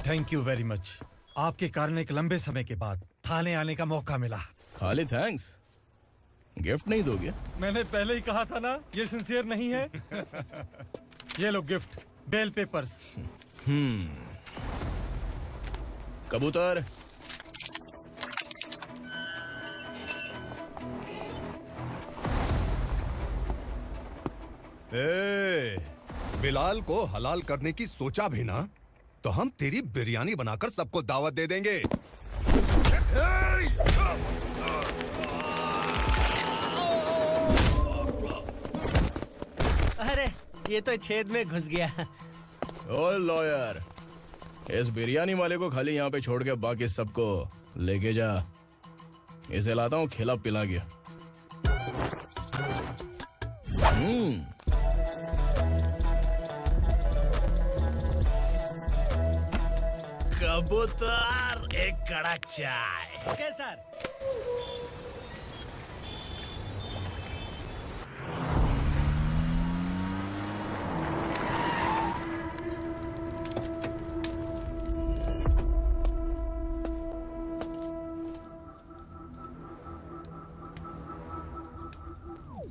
Thank you very much. आपके कारण एक लंबे समय के बाद थाने आने का मौका मिला। खाली थैंक्स, गिफ्ट नहीं दोगे? मैंने पहले ही कहा था ना, ये सिंसियर नहीं है। ये लो गिफ्ट, बेल पेपर्स। कबूतर, बिलाल को हलाल करने की सोचा भी ना, तो हम तेरी बिरयानी बनाकर सबको दावत दे देंगे। अरे ये तो छेद में घुस गया। ओ लॉयर, इस बिरयानी वाले को खाली यहाँ पे छोड़ के बाकी सबको लेके जा। इसे लाता हूँ खिला पिला के। कबूतर, एक कड़क चाय। Okay sir.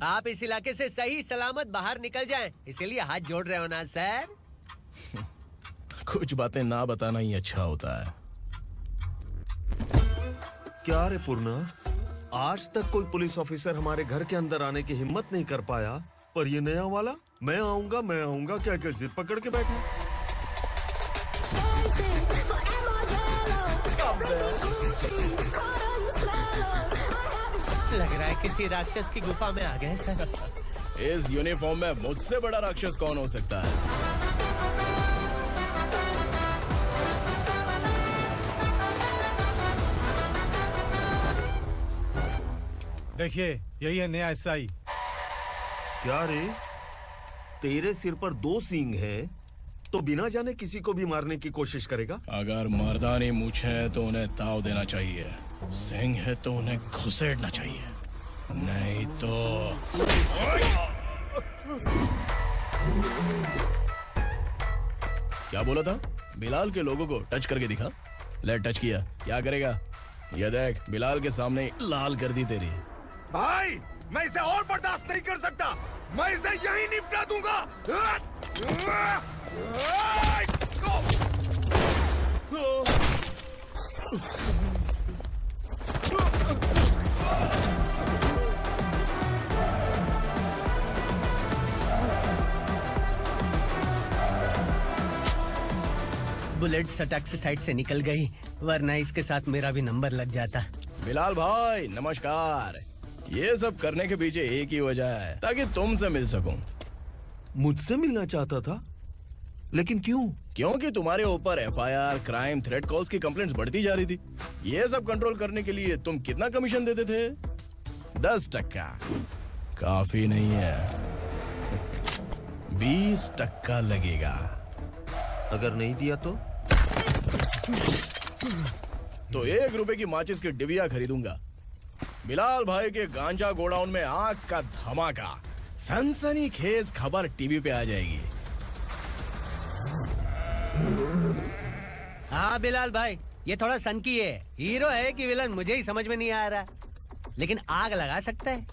आप इस इलाके से सही सलामत बाहर निकल जाएं, इसीलिए हाथ जोड़ रहे हो ना सर? कुछ बातें ना बताना ही अच्छा होता है। क्या रे पूर्णा, आज तक कोई पुलिस ऑफिसर हमारे घर के अंदर आने की हिम्मत नहीं कर पाया, पर ये नया वाला मैं आऊंगा क्या क्या जिद पकड़ के बैठा। लग रहा है किसी राक्षस की गुफा में आ गए सर। इस यूनिफॉर्म में मुझसे बड़ा राक्षस कौन हो सकता है? देखिए, यही है नया एसआई। क्या रे, तेरे सिर पर 2 सींग हैं, तो बिना जाने किसी को भी मारने की कोशिश करेगा? अगर मर्दानी मूंछ है तो उन्हें ताव देना चाहिए, सिंह है तो उन्हें घुसेड़ना चाहिए, नहीं तो। क्या बोला था? बिलाल के लोगों को टच करके दिखा। ले टच किया, क्या करेगा? ये देख, बिलाल के सामने लाल कर दी तेरी। भाई, मैं इसे और बर्दाश्त नहीं कर सकता। मैं इसे यहीं निपटा दूंगा। बुलेट सटक से साइड से निकल गई, वरना इसके साथ मेरा भी नंबर लग जाता। बिलाल भाई नमस्कार। ये सब करने के पीछे एक ही वजह है, ताकि तुमसे मिल सकूं। मुझसे मिलना चाहता था, लेकिन क्यों? क्योंकि तुम्हारे ऊपर एफआईआर, क्राइम, थ्रेट कॉल्स की कंप्लेंट्स बढ़ती जा रही थी। ये सब कंट्रोल करने के लिए तुम कितना कमीशन देते थे? 10%। काफी नहीं है, 20% लगेगा। अगर नहीं दिया तो 1 रुपए की माचिस की डिबिया खरीदूंगा। बिलाल भाई के गांजा गोडाउन में आग का धमाका, सनसनीखेज खबर टीवी पे आ जाएगी। हाँ बिलाल भाई, ये थोड़ा सनकी है। हीरो है कि विलन मुझे ही समझ में नहीं आ रहा, लेकिन आग लगा सकता है।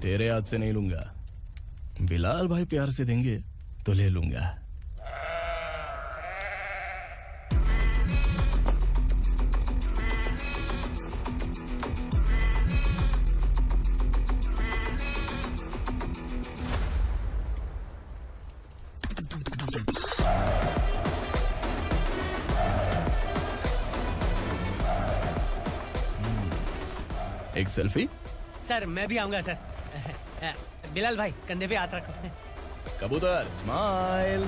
तेरे हाथ से नहीं लूंगा, बिलाल भाई प्यार से देंगे तो ले लूंगा। एक सेल्फी? सर मैं भी आऊंगा सर। बिलाल भाई कंधे पे हाथ रखो। कबूतर स्माइल।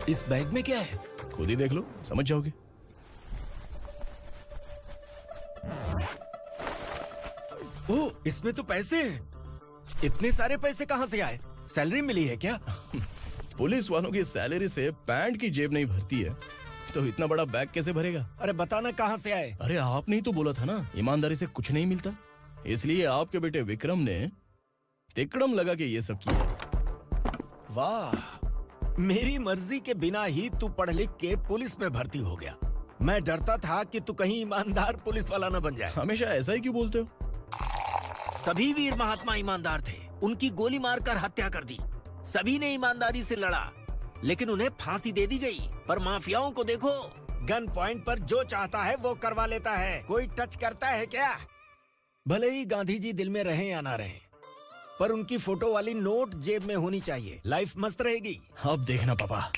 इस बैग में क्या है? खुद ही देख लो, समझ जाओगे। ओह, इसमें तो पैसे हैं। इतने सारे पैसे कहाँ से आए? सैलरी मिली है क्या? पुलिस वालों की सैलरी से पैंट की जेब नहीं भरती है, तो इतना बड़ा बैग कैसे भरेगा? अरे बताना कहाँ से आए? अरे आपने ही तो बोला था ना, ईमानदारी से कुछ नहीं मिलता, इसलिए आपके बेटे विक्रम ने तिकड़म लगा के ये सब किया। वाह, मेरी मर्जी के बिना ही तू पढ़ लिख के पुलिस में भर्ती हो गया। मैं डरता था कि तू कहीं ईमानदार पुलिस वाला न बन जाए। हमेशा ऐसा ही क्यों बोलते हो? सभी वीर महात्मा ईमानदार थे, उनकी गोली मारकर हत्या कर दी। सभी ने ईमानदारी से लड़ा, लेकिन उन्हें फांसी दे दी गई। पर माफियाओं को देखो, गन पॉइंट पर जो चाहता है वो करवा लेता है। कोई टच करता है क्या? भले ही गांधी जी दिल में रहे या ना रहे, पर उनकी फोटो वाली नोट जेब में होनी चाहिए। लाइफ मस्त रहेगी। अब देखना पापा,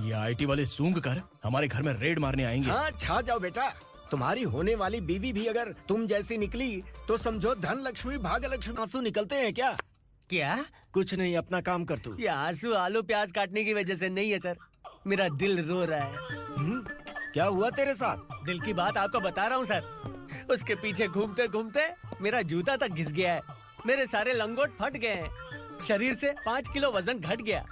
ये आईटी वाले सूंघ कर हमारे घर में रेड मारने आएंगे। हाँ, छा जाओ बेटा। तुम्हारी होने वाली बीवी भी अगर तुम जैसी निकली तो समझो धन लक्ष्मी भाग्य लक्ष्मी। आंसू निकलते हैं क्या? क्या? कुछ नहीं, अपना काम कर तू। ये आंसू आलू प्याज काटने की वजह से नहीं है सर, मेरा दिल रो रहा है। क्या हुआ तेरे साथ? दिल की बात आपको बता रहा हूँ सर। उसके पीछे घूमते घूमते मेरा जूता तक घिस गया है, मेरे सारे लंगोट फट गए हैं, शरीर से 5 किलो वजन घट गया।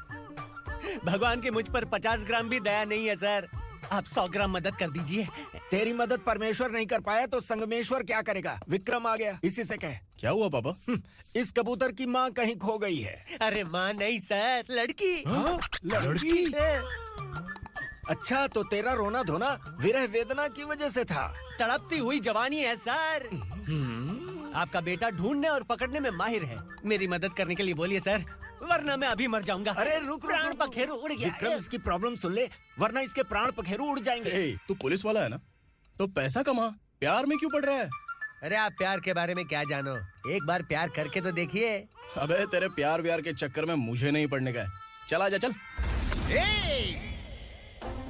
भगवान की मुझ पर 50 ग्राम भी दया नहीं है सर। आप 100 ग्राम मदद कर दीजिए। तेरी मदद परमेश्वर नहीं कर पाया तो संगमेश्वर क्या करेगा? विक्रम आ गया, इसी से कह। क्या हुआ पापा? इस कबूतर की माँ कहीं खो गई है। अरे माँ नहीं सर, लड़की। हाँ? लड़की? अच्छा, तो तेरा रोना धोना विरह वेदना की वजह से था। तड़पती हुई जवानी है सर। आपका बेटा ढूंढने और पकड़ने में माहिर है। मेरी मदद करने के लिए बोलिए सर, वरना मैं अभी मर जाऊंगा। अरे रुक, प्राण पखेरु उड़ गया। विक्रम, इसकी प्रॉब्लम सुन ले, वरना इसके प्राण पखेरु उड़ जाएंगे। ए, तू पुलिस वाला है ना, तो पैसा कमा, प्यार में क्यों पड़ रहा है? अरे आप प्यार के बारे में क्या जानो, एक बार प्यार करके तो देखिए। अबे तेरे प्यार व्यार के चक्कर में मुझे नहीं पड़ने का है। चल आजा चल।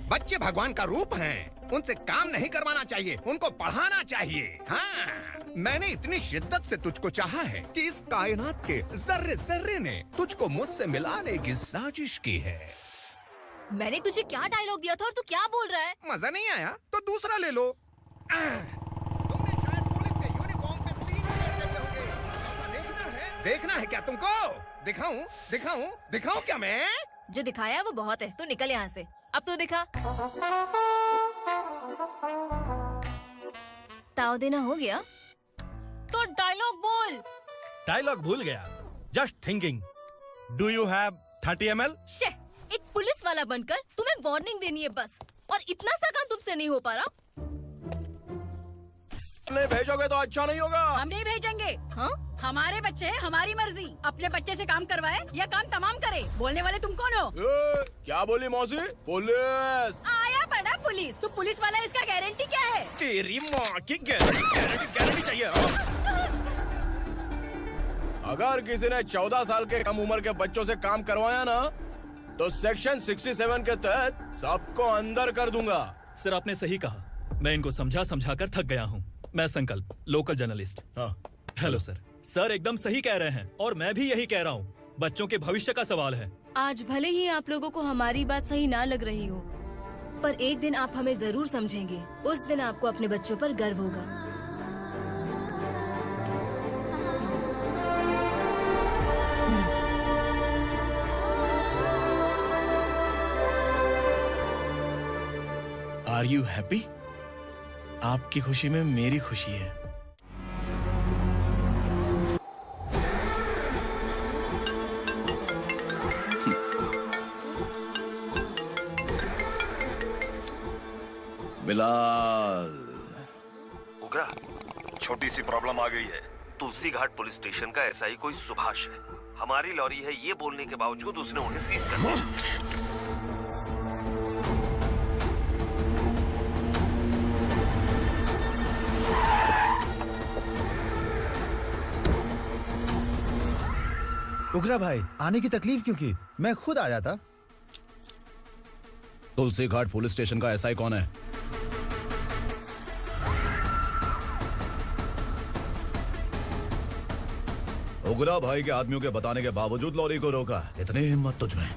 बच्चे भगवान का रूप हैं, उनसे काम नहीं करवाना चाहिए, उनको पढ़ाना चाहिए। हाँ, मैंने इतनी शिद्दत से तुझको चाहा है कि इस कायनात के जर्रे जर्रे ने तुझको मुझसे मिलाने की साजिश की है। मैंने तुझे क्या डायलॉग दिया था और तू क्या बोल रहा है? मजा नहीं आया तो दूसरा ले लो। तुमने शायद पुलिस के यूनिफॉर्म पे 3 शर्ट देखे होंगे। देखना है क्या तुमको? दिखाऊं दिखाऊं दिखाऊं क्या मैं? जो दिखाया है वो बहुत है, तू निकल यहाँ से। अब तू दिखा। ताव देना हो गया तो डायलॉग बोल। डायलॉग भूल गया। Just thinking, do you have 30 ml? शे, एक पुलिस वाला बनकर तुम्हें वार्निंग देनी है बस, और इतना सा काम तुमसे नहीं हो पा रहा। नहीं भेजोगे तो अच्छा नहीं होगा। हम नहीं भेजेंगे। हाँ? हमारे बच्चे हैं, हमारी मर्जी। अपने बच्चे से काम करवाए या काम तमाम करे। बोलने वाले तुम कौन हो? क्या बोली मौसी? पुलिस आया पड़ा पुलिस। तू पुलिस वाला, इसका गारंटी क्या है? तेरी माँ की गारंटी चाहिए। अगर किसी ने 14 साल के कम उम्र के बच्चों से काम करवाया ना, तो सेक्शन 67 के तहत सबको अंदर कर दूंगा। सर आपने सही कहा, मैं इनको समझा कर थक गया हूँ। मैं संकल्प, लोकल जर्नलिस्ट। हाँ। Hello sir. सर एकदम सही कह रहे हैं, और मैं भी यही कह रहा हूँ। बच्चों के भविष्य का सवाल है। आज भले ही आप लोगों को हमारी बात सही ना लग रही हो, पर एक दिन आप हमें जरूर समझेंगे। उस दिन आपको अपने बच्चों पर गर्व होगा। Are you happy? आपकी खुशी में मेरी खुशी है। बिलाल, उगरा, छोटी सी प्रॉब्लम आ गई है। तुलसी घाट पुलिस स्टेशन का ऐसा ही कोई सुभाष है। हमारी लॉरी है ये बोलने के बावजूद उसने उन्हें सीज कर दिया। उगरा भाई, आने की तकलीफ क्यों की? मैं खुद आ जाता। तुलसी घाट पुलिस स्टेशन का एसआई कौन है? उगरा भाई के आदमियों के बताने के बावजूद लॉरी को रोका। इतनी हिम्मत तुझ में?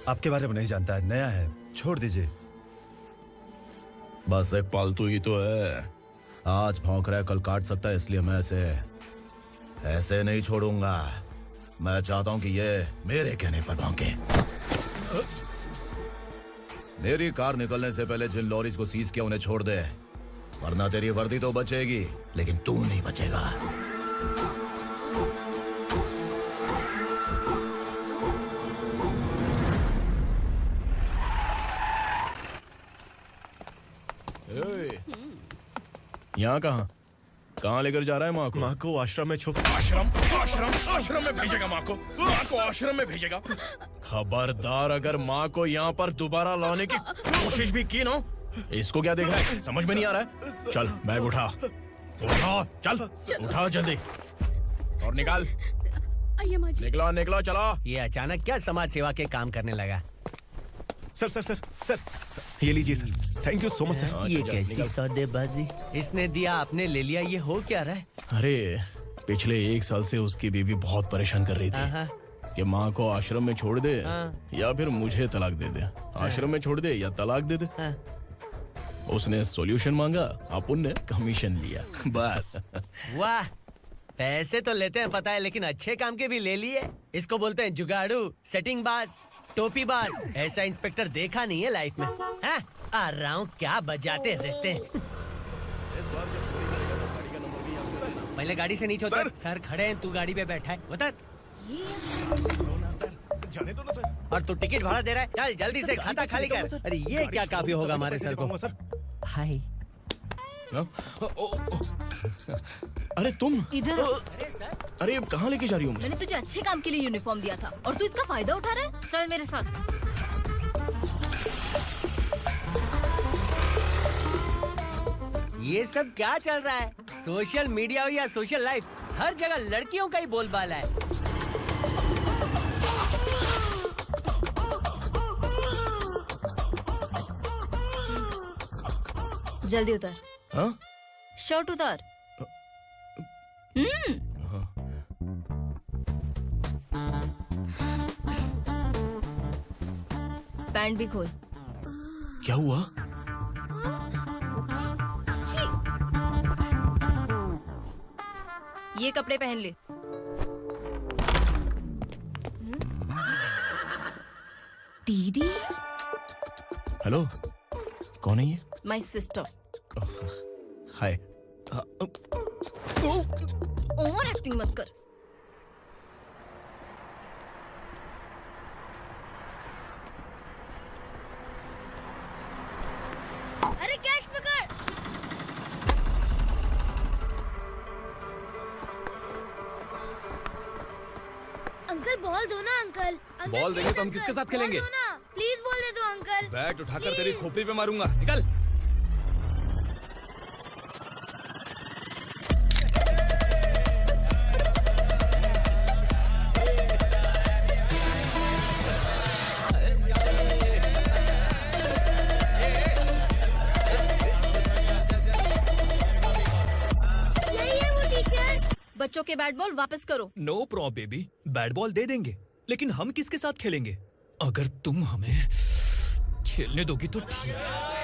आपके बारे में नहीं जानता है, नया है, छोड़ दीजिए। बस एक पालतू ही तो है, आज भौंक रहा है कल काट सकता है, इसलिए मैं ऐसे नहीं छोड़ूंगा। मैं चाहता हूं कि ये मेरे कहने पर भौंके। मेरी कार निकलने से पहले जिन लॉरीज को सीज किया उन्हें छोड़ दे, वरना तेरी वर्दी तो बचेगी लेकिन तू नहीं बचेगा। यहाँ कहाँ लेकर जा रहा है माँ को? माँ को आश्रम में आश्रम में भेजेगा। माँ को आश्रम में भेजेगा। खबरदार, अगर माँ को यहाँ पर दोबारा लाने की कोशिश भी की ना, इसको क्या देख रहा है, समझ में नहीं आ रहा है? चल बैग उठा, चल उठा जल्दी और निकाल। निकला चला। ये अचानक क्या समाज सेवा के काम करने लगा? सर ये लीजिए sir, thank you so much sir. ये कैसी सौदेबाजी? इसने दिया आपने ले लिया, ये हो क्या रहा है? अरे पिछले 1 साल से उसकी बीवी बहुत परेशान कर रही थी कि माँ को आश्रम में छोड़ दे या फिर मुझे तलाक दे दे, आश्रम में छोड़ दे या तलाक दे दे। उसने सॉल्यूशन मांगा, अपन ने कमीशन लिया, बस। वाह, पैसे तो लेते हैं पता है, लेकिन अच्छे काम के भी ले लिए। इसको बोलते हैं जुगाड़ू, सेटिंग बाज, टोपी बाज। ऐसा इंस्पेक्टर देखा नहीं है लाइफ में। हाँ? आ रहा हूँ, क्या बजाते रहते हैं। पहले गाड़ी से नीचे उतर। सर खड़े हैं, तू गाड़ी पे बैठा है, उतर। जाने दो ना सर। और तू टिकट भाड़ा दे रहा है, चल जल्दी से खाता खाली कर। अरे ये क्या काफी होगा हमारे सर को। हाय। अरे तुम इधर। अरे कहाँ लेके जा रही हो मुझे? मैंने तुझे अच्छे काम के लिए यूनिफॉर्म दिया था और तू इसका फायदा उठा रहा है। चल मेरे साथ। ये सब क्या चल रहा है? सोशल मीडिया हो या सोशल लाइफ, हर जगह लड़कियों का ही बोलबाला है। जल्दी उतर। हाँ? शर्ट उतार। पैंट भी खोल। क्या हुआ? ये कपड़े पहन ले। दीदी। हेलो, कौन है ये? My sister. Hi. Over acting मत कर। अरे कैच पकड़। अंकल बॉल दो ना अंकल। बॉल देंगे तो हम किसके साथ खेलेंगे? प्लीज बॉल दे दो अंकल। बैट उठाकर तेरी खोपड़ी पे मारूंगा, निकल। बच्चों के बैट बॉल वापस करो। No problem baby, bat ball दे देंगे, लेकिन हम किसके साथ खेलेंगे? अगर तुम हमें खेलने दोगी तो ठीक है।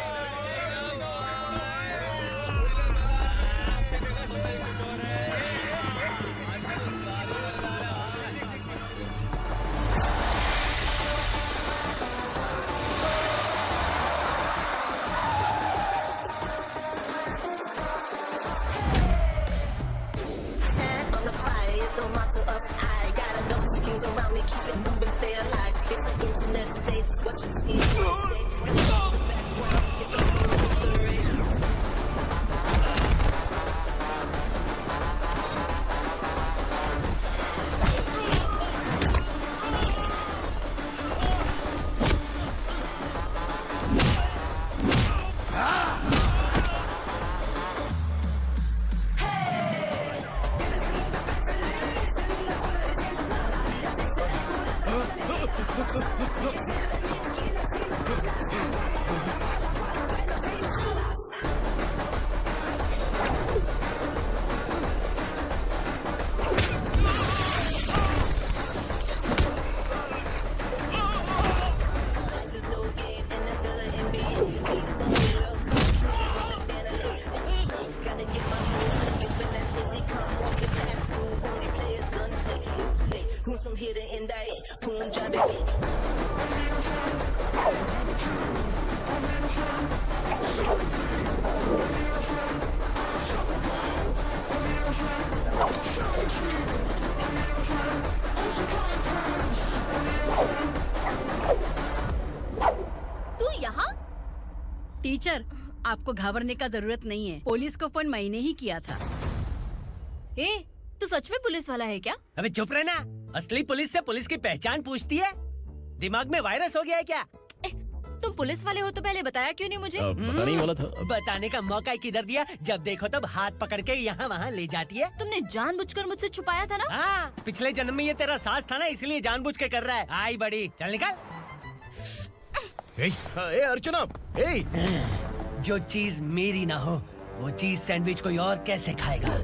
तू यहाँ? टीचर, आपको घबराने का जरूरत नहीं है। पुलिस को फोन मैंने ही किया था। ए, तू सच में पुलिस वाला है क्या? अबे चुप रहना। असली पुलिस से पुलिस की पहचान पूछती है? दिमाग में वायरस हो गया है क्या? तुम पुलिस वाले हो तो पहले बताया क्यों नहीं मुझे? बताने ही वाला था। बताने का मौका किधर दिया? जब देखो तब हाथ पकड़ के यहाँ वहाँ ले जाती है। तुमने जानबूझकर मुझसे छुपाया था ना? हाँ, पिछले जन्म में ये तेरा सास था ना, इसलिए जानबूझ के कर रहा है। आई बड़ी, चल निकल। ए अर्चना, ए! जो चीज मेरी ना हो, वो चीज सैंडविच कोई और कैसे खाएगा?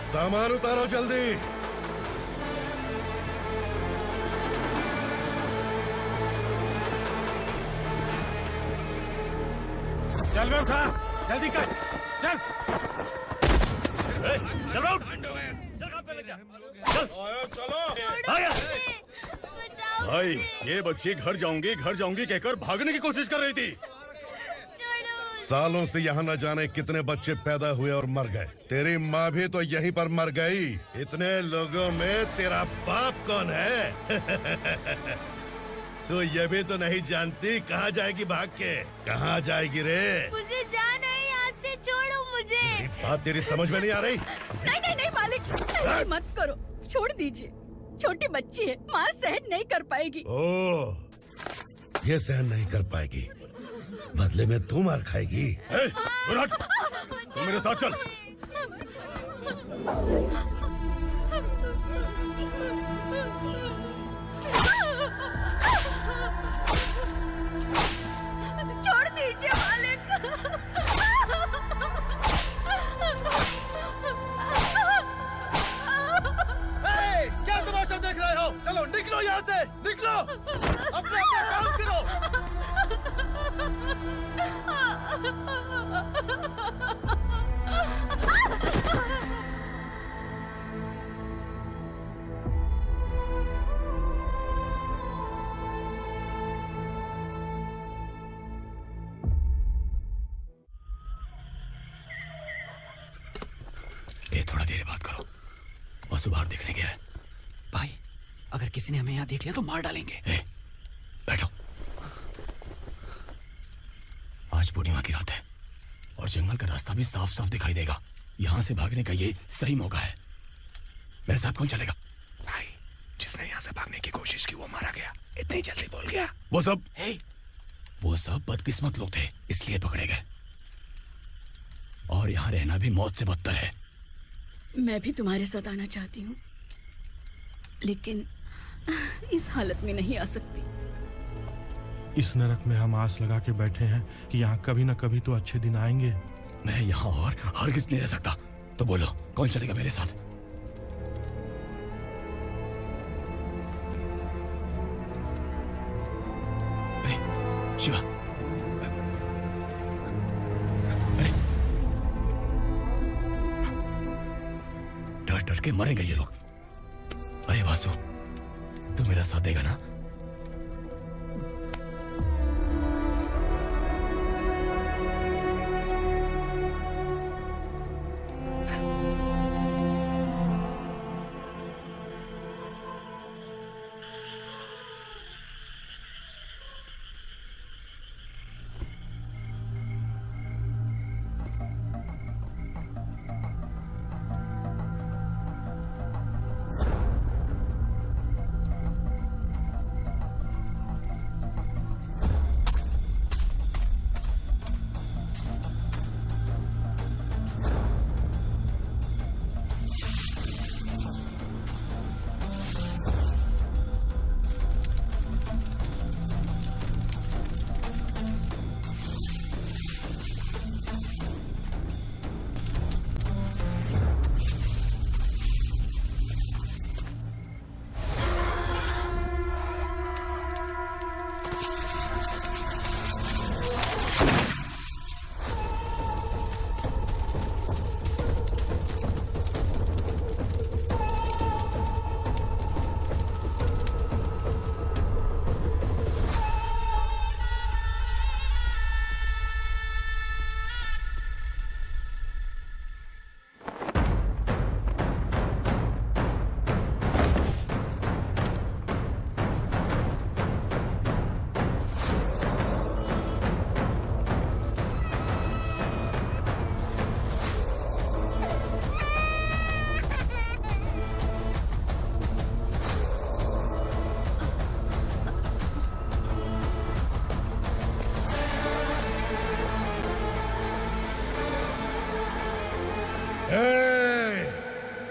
सामान उतारो जल्दी। चल बे उठा, जल्दी कर, चल। चल उठ। चलो। चलो। भाई, ये बच्ची घर जाऊंगी कहकर भागने की कोशिश कर रही थी। सालों से यहाँ न जाने कितने बच्चे पैदा हुए और मर गए। तेरी माँ भी तो यहीं पर मर गई। इतने लोगों में तेरा बाप कौन है? तो ये भी तो नहीं जानती कहाँ जाएगी भाग के? कहाँ जाएगी रे? मुझे जाना है, यहाँ से छोड़ो मुझे। बात तेरी समझ में नहीं आ रही? नहीं मालिक, ऐसे मत करो, छोड़ दीजिए। छोटी बच्ची है, माँ सहन नहीं कर पाएगी। ओह, ये सहन नहीं कर पाएगी, बदले में तू मार खाएगी। तू मेरे साथ चल। छोड़ दीजिए मालिक। क्या तमाशा देख रहे हो? चलो निकलो यहाँ से, निकलो। अपना काम करो। ये थोड़ा देर बात करो। वसु बाहर देखने गया है। भाई, अगर किसी ने हमें यहाँ देख लिया तो मार डालेंगे। बैठो। आज पूर्णिमा की रात है और जंगल का रास्ता भी साफ साफ दिखाई देगा। यहाँ से भागने का ये सही मौका है। मेरे साथ कौन चलेगा? भाई, जिसने यहाँ से भागने की कोशिश की वो मारा गया। इतनी जल्दी बोल गया। वो सब बदकिस्मत लोग थे, इसलिए पकड़े गए। और यहाँ रहना भी मौत से बदतर है। मैं भी तुम्हारे साथ आना चाहती हूँ, लेकिन इस हालत में नहीं आ सकती। इस नरक में हम आस लगा के बैठे हैं कि यहाँ कभी न कभी तो अच्छे दिन आएंगे। मैं यहाँ और हरगिज़ नहीं रह सकता। तो बोलो, कौन चलेगा मेरे साथ? अरे शिवा, अरे डर डर के मरेंगे ये लोग। अरे वासु, तू मेरा साथ देगा ना?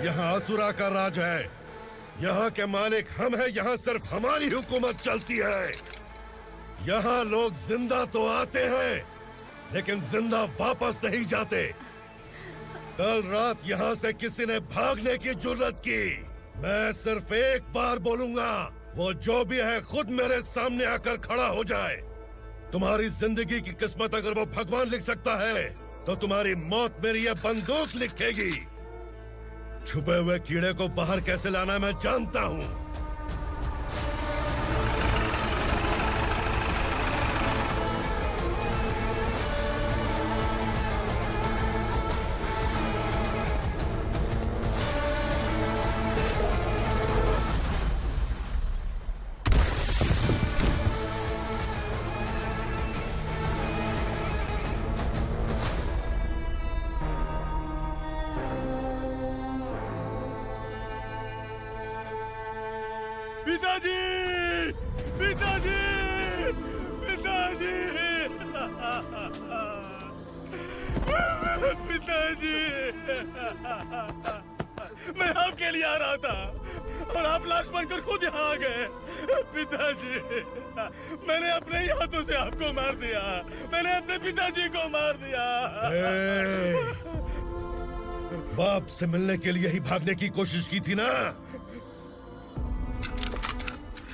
यहाँ असुरा का राज है। यहाँ के मालिक हम हैं, यहाँ सिर्फ हमारी हुकूमत चलती है। यहाँ लोग जिंदा तो आते हैं लेकिन जिंदा वापस नहीं जाते। कल रात यहाँ से किसी ने भागने की जुर्रत की, मैं सिर्फ एक बार बोलूंगा, वो जो भी है खुद मेरे सामने आकर खड़ा हो जाए। तुम्हारी जिंदगी की किस्मत अगर वो भगवान लिख सकता है तो तुम्हारी मौत मेरी ये बंदूक लिखेगी। छुपे हुए कीड़े को बाहर कैसे लाना मैं जानता हूँ। पिताजी, पिताजी, पिताजी, मेरे पिताजी, मैं आपके लिए आ रहा था और आप लाश बनकर खुद यहाँ आ गए। पिताजी, मैंने अपने ही हाथों से आपको मार दिया, मैंने अपने पिताजी को मार दिया। बाप से मिलने के लिए ही भागने की कोशिश की थी ना?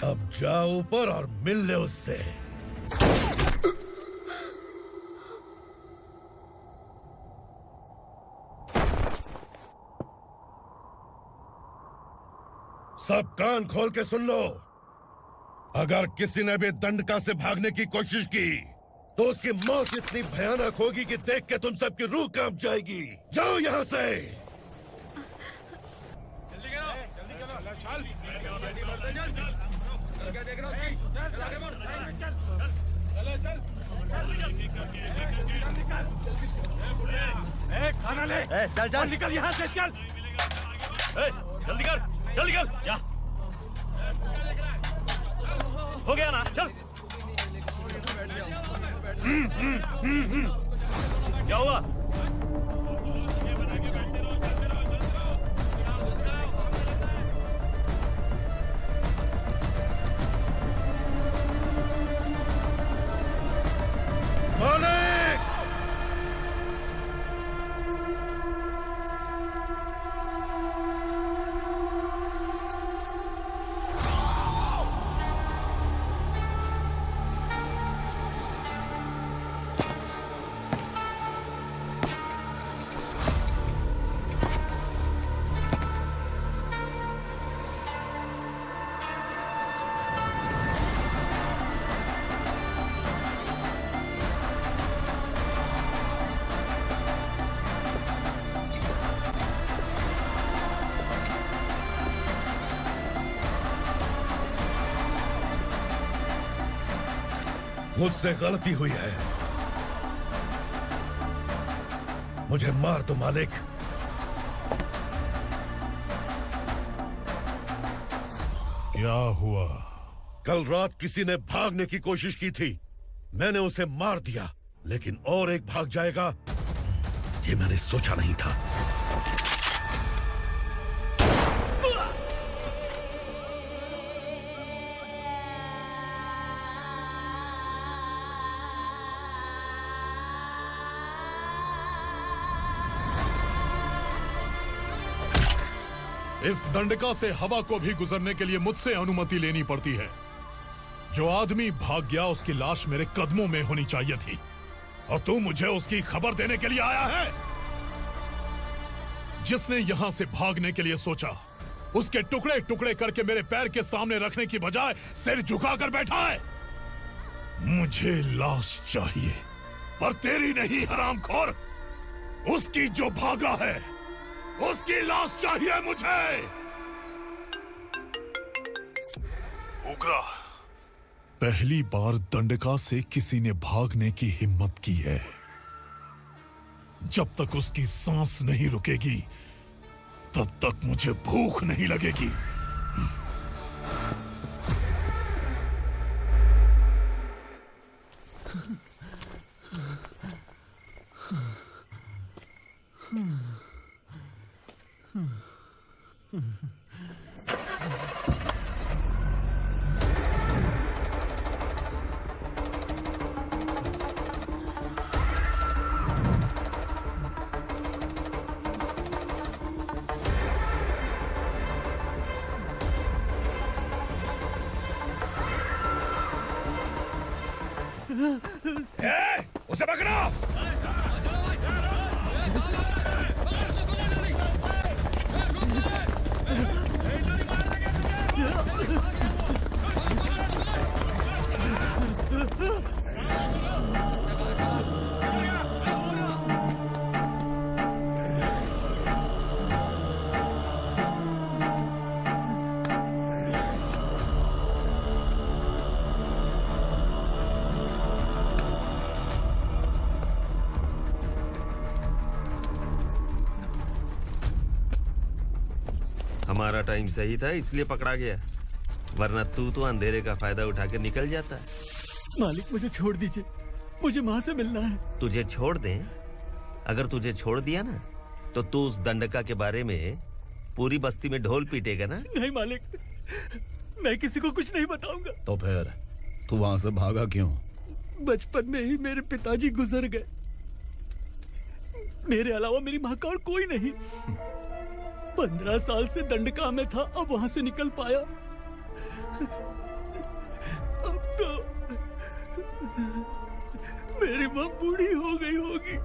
अब जाओ ऊपर और मिल ले उससे। सब कान खोल के सुन लो। अगर किसी ने भी दंडका से भागने की कोशिश की तो उसकी मौत इतनी भयानक होगी कि देख के तुम सबकी रूह कांप जाएगी। जाओ यहाँ से। खाना ले। चल चल निकल यहाँ से, चल। जल्दी कर, जल्दी कर। जा। हो गया ना, चल। क्या हुआ? मुझसे गलती हुई है, मुझे मार दो मालिक। क्या हुआ? कल रात किसी ने भागने की कोशिश की थी, मैंने उसे मार दिया, लेकिन और एक भाग जाएगा ये मैंने सोचा नहीं था। इस दंडका से हवा को भी गुजरने के लिए मुझसे अनुमति लेनी पड़ती है। जो आदमी भाग गया उसकी लाश मेरे कदमों में होनी चाहिए थी, और तू मुझे उसकी खबर देने के लिए आया है। जिसने यहां से भागने के लिए सोचा उसके टुकड़े टुकड़े करके मेरे पैर के सामने रखने की बजाय सिर झुकाकर बैठा है। मुझे लाश चाहिए, पर तेरी नहीं हरामखोर, उसकी जो भागा है उसकी लाश चाहिए मुझे। उग्रा, पहली बार दंडका से किसी ने भागने की हिम्मत की है। जब तक उसकी सांस नहीं रुकेगी तब तक मुझे भूख नहीं लगेगी। उसे पकड़ो। हमारा टाइम सही था इसलिए पकड़ा गया, वरना तू तो अंधेरे का फायदा उठा के निकल जाता। मालिक मुझे छोड़ दीजिए, मुझे माँ से मिलना है। तुझे छोड़ दें? अगर तुझे छोड़ दिया ना तो तू उस दंडका के बारे में पूरी बस्ती में ढोल पीटेगा ना। नहीं मालिक, मैं किसी को कुछ नहीं बताऊंगा। तो फिर तू वहां से भागा क्यों? बचपन में ही मेरे पिताजी गुजर गए, मेरे अलावा मेरी माँ का और कोई नहीं। 15 साल से दंडका में था, अब वहां से निकल पाया। अब तो मेरी माँ बूढ़ी हो गई होगी।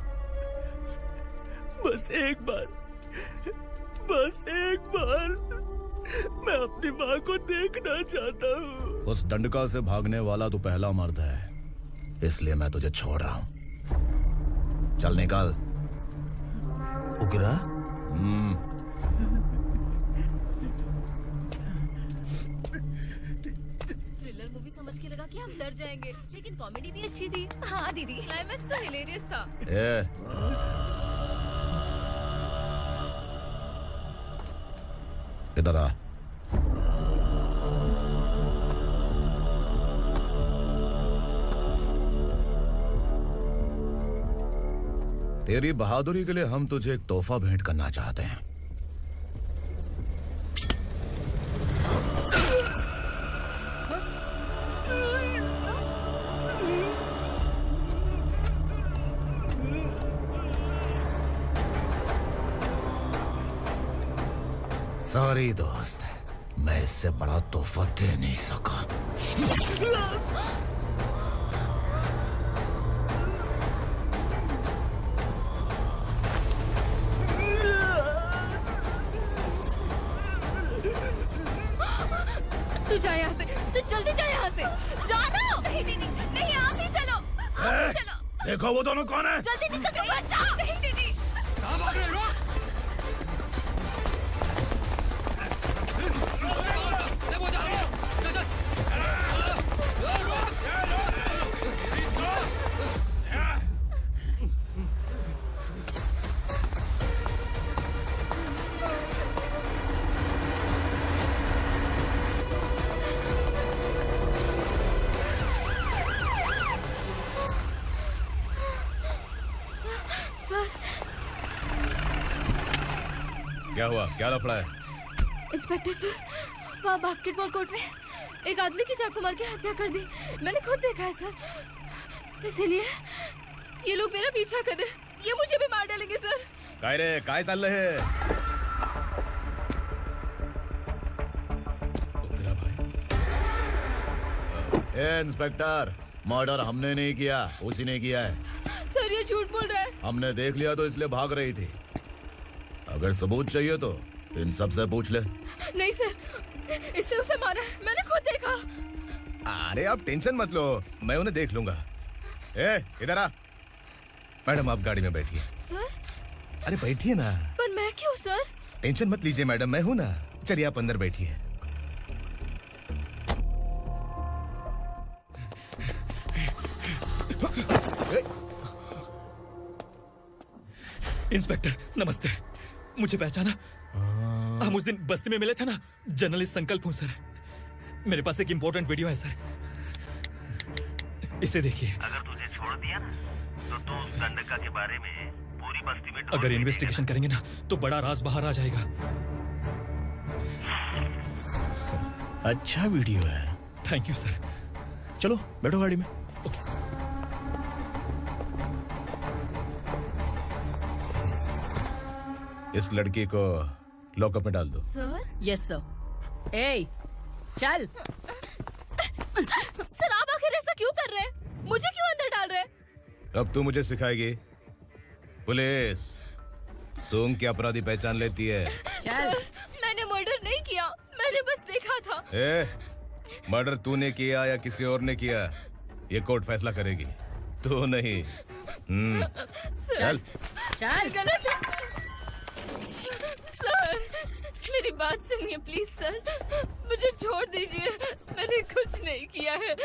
बस एक बार मैं अपनी माँ को देखना चाहता हूँ। उस दंडका से भागने वाला तू पहला मर्द है, इसलिए मैं तुझे छोड़ रहा हूँ। चल निकल। उग्रा? थ्रिलर मूवी समझ के लगा कि हम डर जाएंगे, लेकिन कॉमेडी भी अच्छी थी। हाँ दीदी, क्लाइमैक्स तो हिलेरियस था। इधर आ। तेरी बहादुरी के लिए हम तुझे एक तोहफा भेंट करना चाहते हैं। सॉरी दोस्त, मैं इससे बड़ा तोहफा दे नहीं सका। तू जा यहाँ से, तू जल्दी जा यहाँ से। जाना। नहीं दीदी, नहीं आप ही चलो, आप ही चलो। देखो वो दोनों कौन है? जल्दी निकल के मत जाओ। नहीं दीदी। कहाँ भाग रहे हो? क्या हुआ? क्या लफड़ा है? इंस्पेक्टर सर, वहाँ बास्केटबॉल कोर्ट में एक आदमी की चाकू मार के हत्या कर दी। मैंने खुद देखा है सर, इसीलिए ये लोग मेरा पीछा कर रहे, ये मुझे भी मार डालेंगे सर। काय रे, काय चल रहे हैं? ए इंस्पेक्टर, मर्डर हमने नहीं किया, उसी ने किया है। सर ये झूठ बोल रहा है। हमने देख लिया तो इसलिए भाग रही थी। अगर सबूत चाहिए तो इन सब से पूछ ले। नहीं सर, इसने उसे मारा है, मैंने खुद देखा। अरे आप टेंशन मत लो, मैं उन्हें देख लूंगा। ए, इधर आ। मैडम आप गाड़ी में बैठिए। सर? अरे बैठिए ना। पर मैं क्यों सर? टेंशन मत लीजिए मैडम, मैं हूं ना। चलिए आप अंदर बैठिए। इंस्पेक्टर नमस्ते, मुझे पहचाना? हम उस दिन बस्ती में मिले थे ना। जर्नलिस्ट संकल्प हूँ सर। मेरे पास एक इम्पोर्टेंट वीडियो है सर, इसे देखिए। अगर तुझे छोड़ दिया ना तो तू उस दंडका के बारे में पूरी बस्ती में अगर इन्वेस्टिगेशन करेंगे ना तो बड़ा राज बाहर आ जाएगा। अच्छा वीडियो है। Thank you sir. चलो बैठो गाड़ी में। इस लड़की को लॉकअप में डाल दो। सर? Yes sir. ए, चल। सर आप आखिर ऐसा क्यों कर रहे हैं? मुझे क्यों अंदर डाल रहे हैं? अब तू मुझे सिखाएगी? पुलिस सूंघ के अपराधी पहचान लेती है। सर, मैंने मर्डर नहीं किया, मैंने बस देखा था। मर्डर तूने किया या किसी और ने किया, ये कोर्ट फैसला करेगी, तू नहीं। चल चल। गलत है सर, मेरी बात सुनिए प्लीज सर, मुझे छोड़ दीजिए, मैंने कुछ नहीं किया है,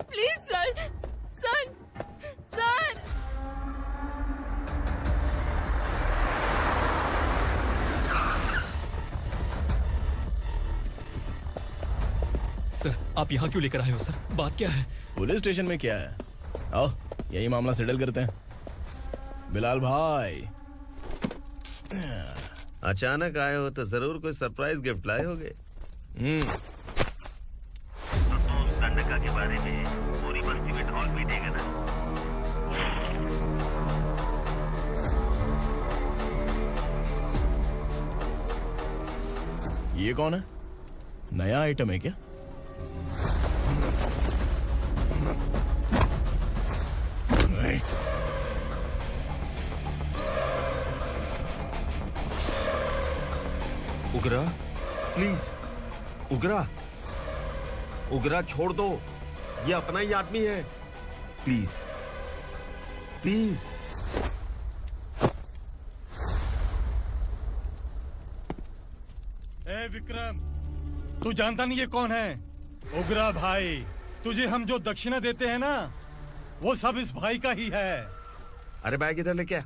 please sir. Sir sir sir, आप यहाँ क्यों लेकर आए हो सर? बात क्या है? पुलिस स्टेशन में क्या है? आओ यही मामला सेटल करते हैं। बिलाल भाई, अचानक आए हो तो जरूर कोई सरप्राइज गिफ्ट लाए होगे। तो संडका के बारे में पूरी बस्ती में ढोल पीटेगा ना? ये कौन है? नया आइटम है क्या? उगरा, प्लीज उगरा, उगरा छोड़ दो, ये अपना ही आदमी है, प्लीज प्लीज। ए विक्रम, तू जानता नहीं ये कौन है? उगरा भाई, तुझे हम जो दक्षिणा देते हैं ना, वो सब इस भाई का ही है। अरे बैग इधर लेके आ।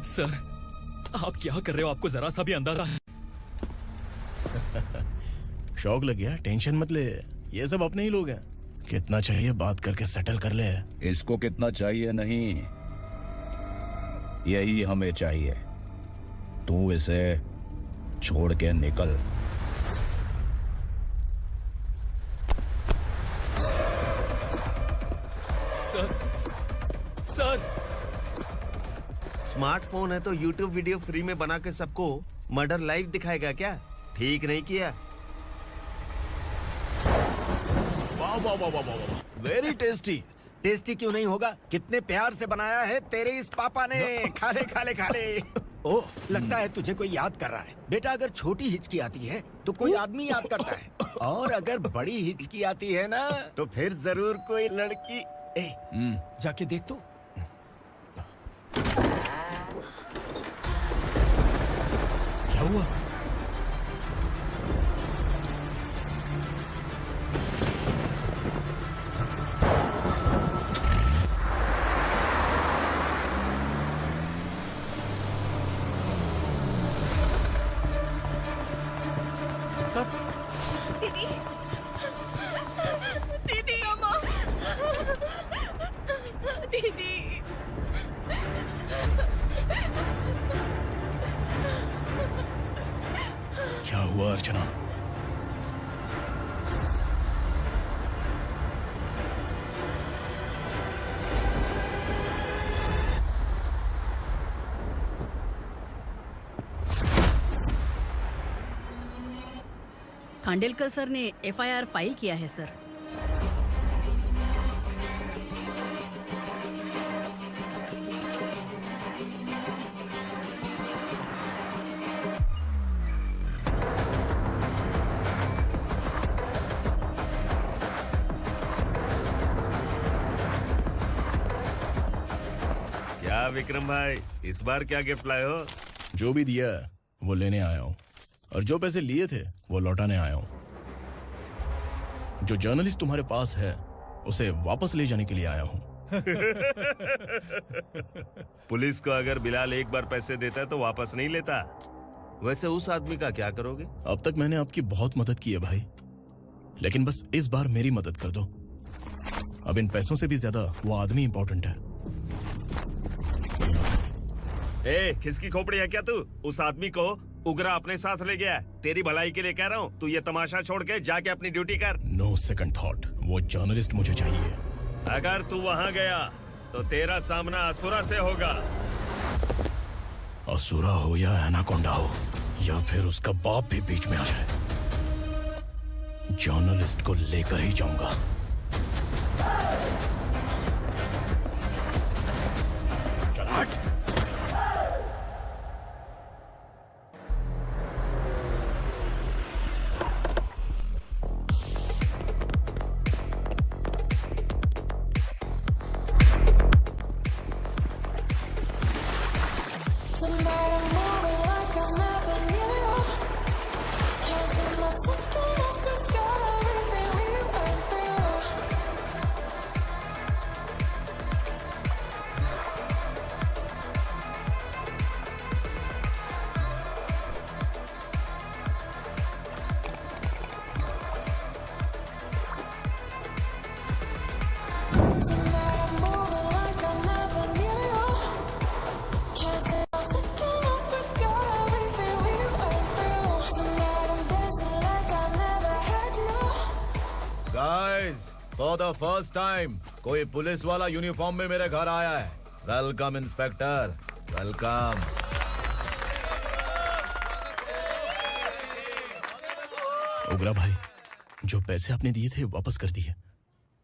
सर, आप क्या कर रहे हो? आपको जरा सा भी अंदाजा है? शौक लग गया? टेंशन मत ले, ये सब अपने ही लोग हैं। कितना चाहिए बात करके सेटल कर ले। इसको कितना चाहिए नहीं, यही हमें चाहिए। तू इसे छोड़ के निकल। सर, स्मार्टफोन है तो YouTube वीडियो फ्री में बना के सबको मर्डर लाइव दिखाएगा क्या? ठीक नहीं किया। वाह वाह वाह वाह वाह, वेरी टेस्टी। टेस्टी क्यों नहीं होगा? कितने प्यार से बनाया है तेरे इस पापा ने। खा ले खा ले खा ले। ओह, लगता है तुझे कोई याद कर रहा है। बेटा, अगर छोटी हिचकी आती है तो कोई आदमी याद करता है, और अगर बड़ी हिचकी आती है ना तो फिर जरूर कोई लड़की। जाके देख तो। क्या हुआ? दीदी, दीदी, अम्मा, दीदी। क्या हुआ अर्चना? खांडेलकर सर ने एफआईआर फाइल किया है सर। क्या विक्रम भाई, इस बार क्या गिफ्ट लाए हो? जो भी दिया है वो लेने आया हूँ, और जो पैसे लिए थे वो लौटाने आया हूँ। जो जर्नलिस्ट तुम्हारे पास है उसे वापस ले जाने के लिए आया हूँ। पुलिस को अगर बिलाल एक बार पैसे देता है तो वापस नहीं लेता। वैसे उस आदमी का क्या करोगे? अब तक मैंने आपकी बहुत मदद की है भाई, लेकिन बस इस बार मेरी मदद कर दो। अब इन पैसों से भी ज्यादा वो आदमी इंपॉर्टेंट है। ए, किसकी खोपड़ी है क्या तू? उस आदमी को उगरा अपने साथ ले गया। तेरी भलाई के लिए कह रहा हूँ, तू ये तमाशा छोड़ के जाके अपनी ड्यूटी कर। नो सेकंड थॉट, वो जर्नलिस्ट मुझे चाहिए। अगर तू वहाँ गया तो तेरा सामना असुरा से होगा। असुरा हो या एनाकोंडा हो, या फिर उसका बाप भी बीच में आ जाए, जर्नलिस्ट को लेकर ही जाऊंगा। चल हट। फॉर द फर्स्ट टाइम कोई पुलिस वाला यूनिफॉर्म में मेरे घर आया है। Welcome inspector, welcome. उग्रा भाई, जो पैसे आपने दिए थे वापस कर दिए।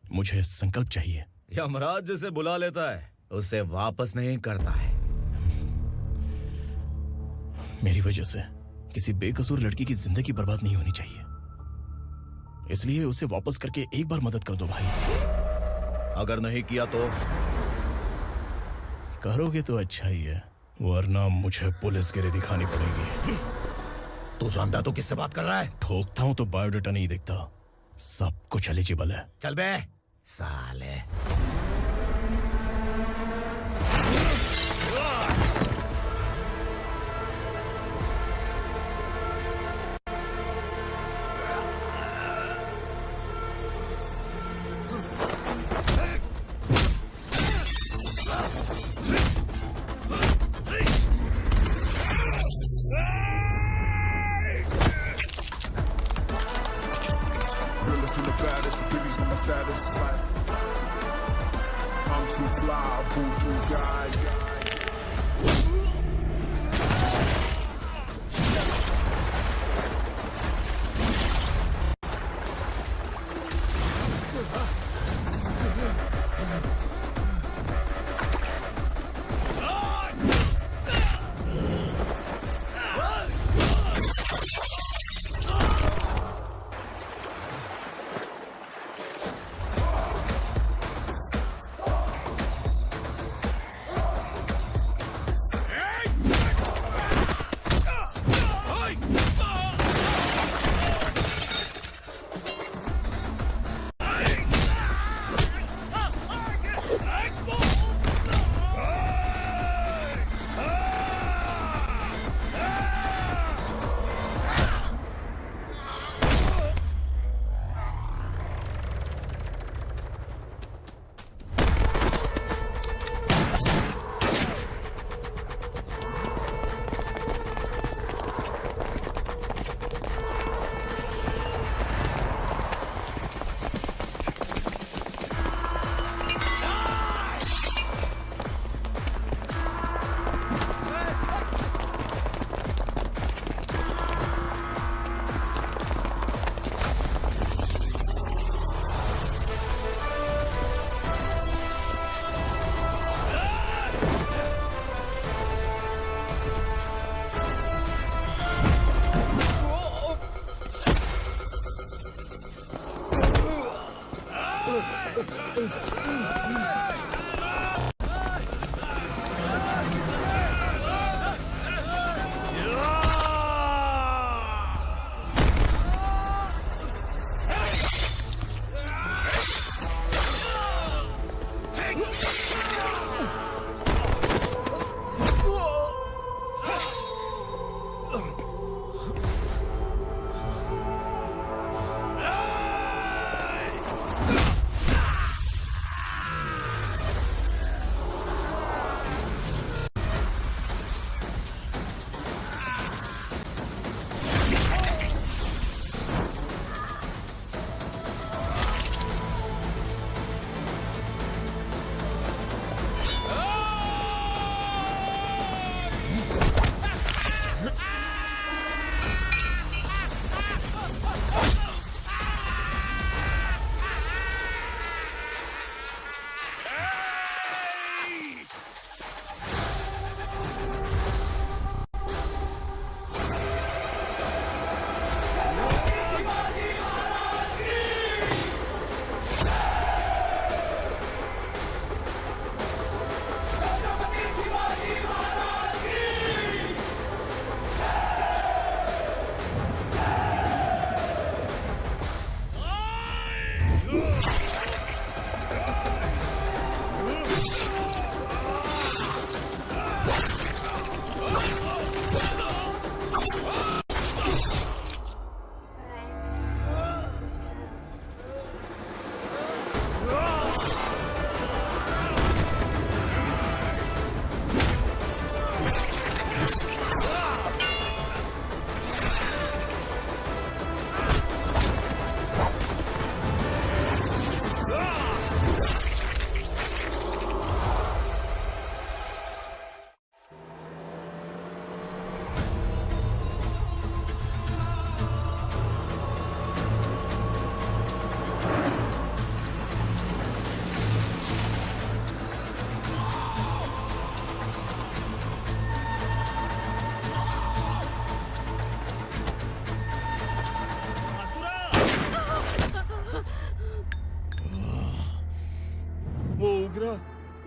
मुझे संकल्प चाहिए। यमराज जिसे बुला लेता है उसे वापस नहीं करता है। मेरी वजह से किसी बेकसूर लड़की की जिंदगी बर्बाद नहीं होनी चाहिए, इसलिए उसे वापस करके एक बार मदद कर दो भाई। अगर नहीं किया तो? करोगे तो अच्छा ही है, वरना मुझे पुलिसगिरी दिखानी पड़ेगी। तू जानता तो किससे बात कर रहा है? ठोकता हूं तो बायोडाटा नहीं दिखता, सब कुछ एलिजिबल है। चल बे साले।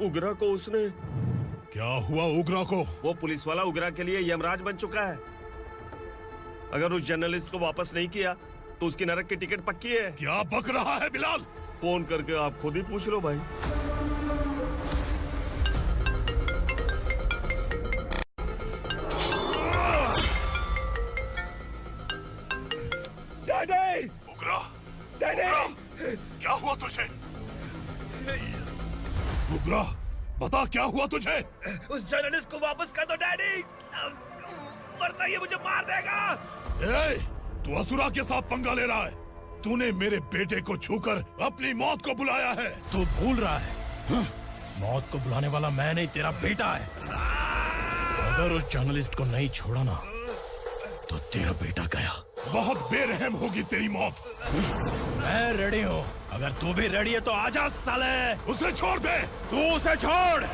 उग्रा को उसने। क्या हुआ उग्रा को? वो पुलिस वाला उग्रा के लिए यमराज बन चुका है। अगर उस जर्नलिस्ट को वापस नहीं किया तो उसकी नरक की टिकट पक्की है। क्या बक रहा है बिलाल? फोन करके आप खुद ही पूछ लो भाई। डैडी! उग्रा! डैडी! क्या हुआ तुझे? उग्रा, बता क्या हुआ तुझे? उस जर्नलिस्ट को वापस कर दो डैडी, वरना ये मुझे मार देगा। ए, तू असुरा के साथ पंगा ले रहा है। तूने मेरे बेटे को छूकर अपनी मौत को बुलाया है। तू भूल रहा है। मौत को बुलाने वाला मैं नहीं, तेरा बेटा है। अगर उस जर्नलिस्ट को नहीं छोड़ा ना तो तेरा बेटा गया। बहुत बेरहम होगी तेरी मौत। मैं रेडी हूँ। अगर तू भी रेडी है तो आजा साले। उसे छोड़ दे। तू उसे छोड़।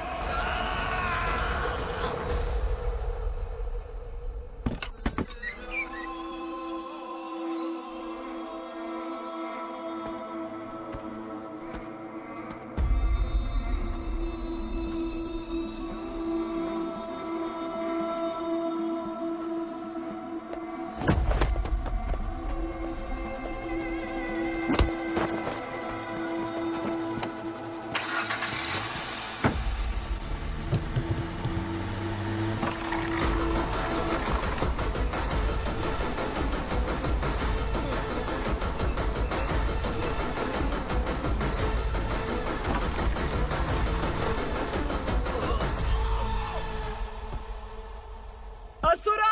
असुरा!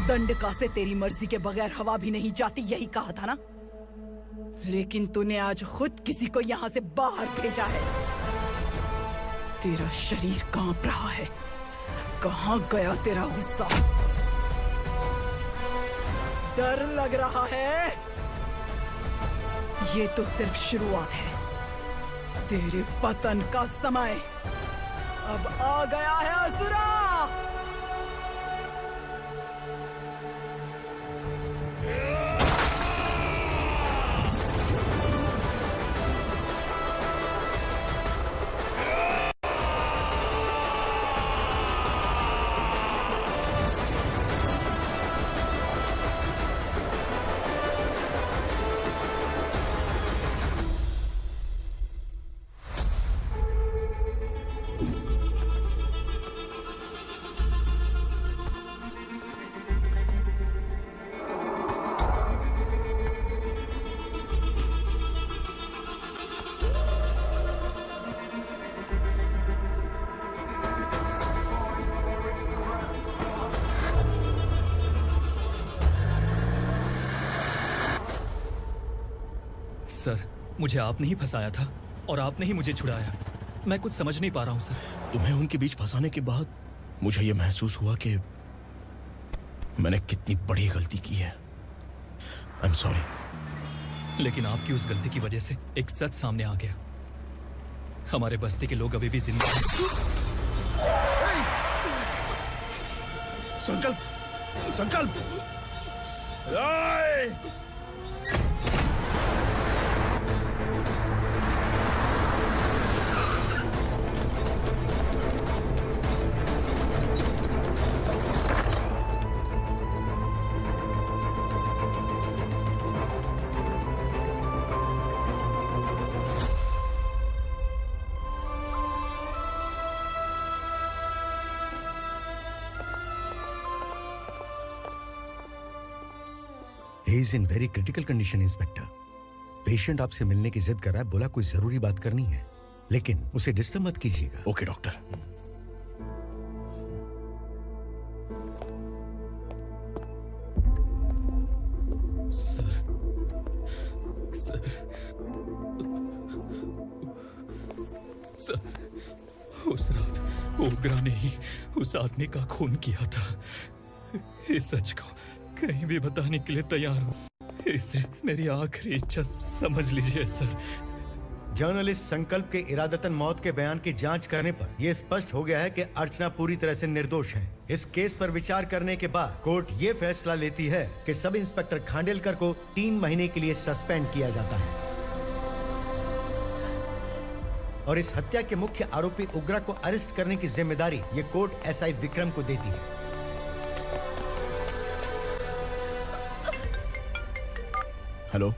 दंडका से तेरी मर्जी के बगैर हवा भी नहीं जाती, यही कहा था ना? लेकिन तूने आज खुद किसी को यहाँ से बाहर भेजा है। तेरा शरीर कांप रहा है। कहाँ गया तेरा गुस्सा? डर लग रहा है? ये तो सिर्फ शुरुआत है। तेरे पतन का समय अब आ गया है असुरा। सर, मुझे आपने ही फंसाया था और आपने ही मुझे छुड़ाया। मैं कुछ समझ नहीं पा रहा हूँ सर। तुम्हें उनके बीच फंसाने के बाद मुझे ये महसूस हुआ कि मैंने कितनी बड़ी गलती की है। I am sorry. लेकिन आपकी उस गलती की वजह से एक सच सामने आ गया। हमारे बस्ती के लोग अभी भी जिंदा हैं। संकल्प! संकल्प! He is in very critical condition, inspector. Patient आपसे मिलने की जिद कर रहा है, बोला कोई जरूरी बात करनी है, लेकिन उसे डिस्टर्ब मत कीजिएगा। Okay doctor. सर उस रात ओग्रा ने ही उस आदमी का खून किया था। इस सच को कहीं भी बताने के लिए तैयार हूँ। इसे मेरी आखिरी इच्छा समझ लीजिए सर। जर्नलिस्ट संकल्प के इरादतन मौत के बयान की जांच करने पर यह स्पष्ट हो गया है कि अर्चना पूरी तरह से निर्दोष है। इस केस पर विचार करने के बाद कोर्ट ये फैसला लेती है कि सब इंस्पेक्टर खांडेलकर को 3 महीने के लिए सस्पेंड किया जाता है और इस हत्या के मुख्य आरोपी उग्रा को अरेस्ट करने की जिम्मेदारी ये कोर्ट एसआई विक्रम को देती है। हेलो,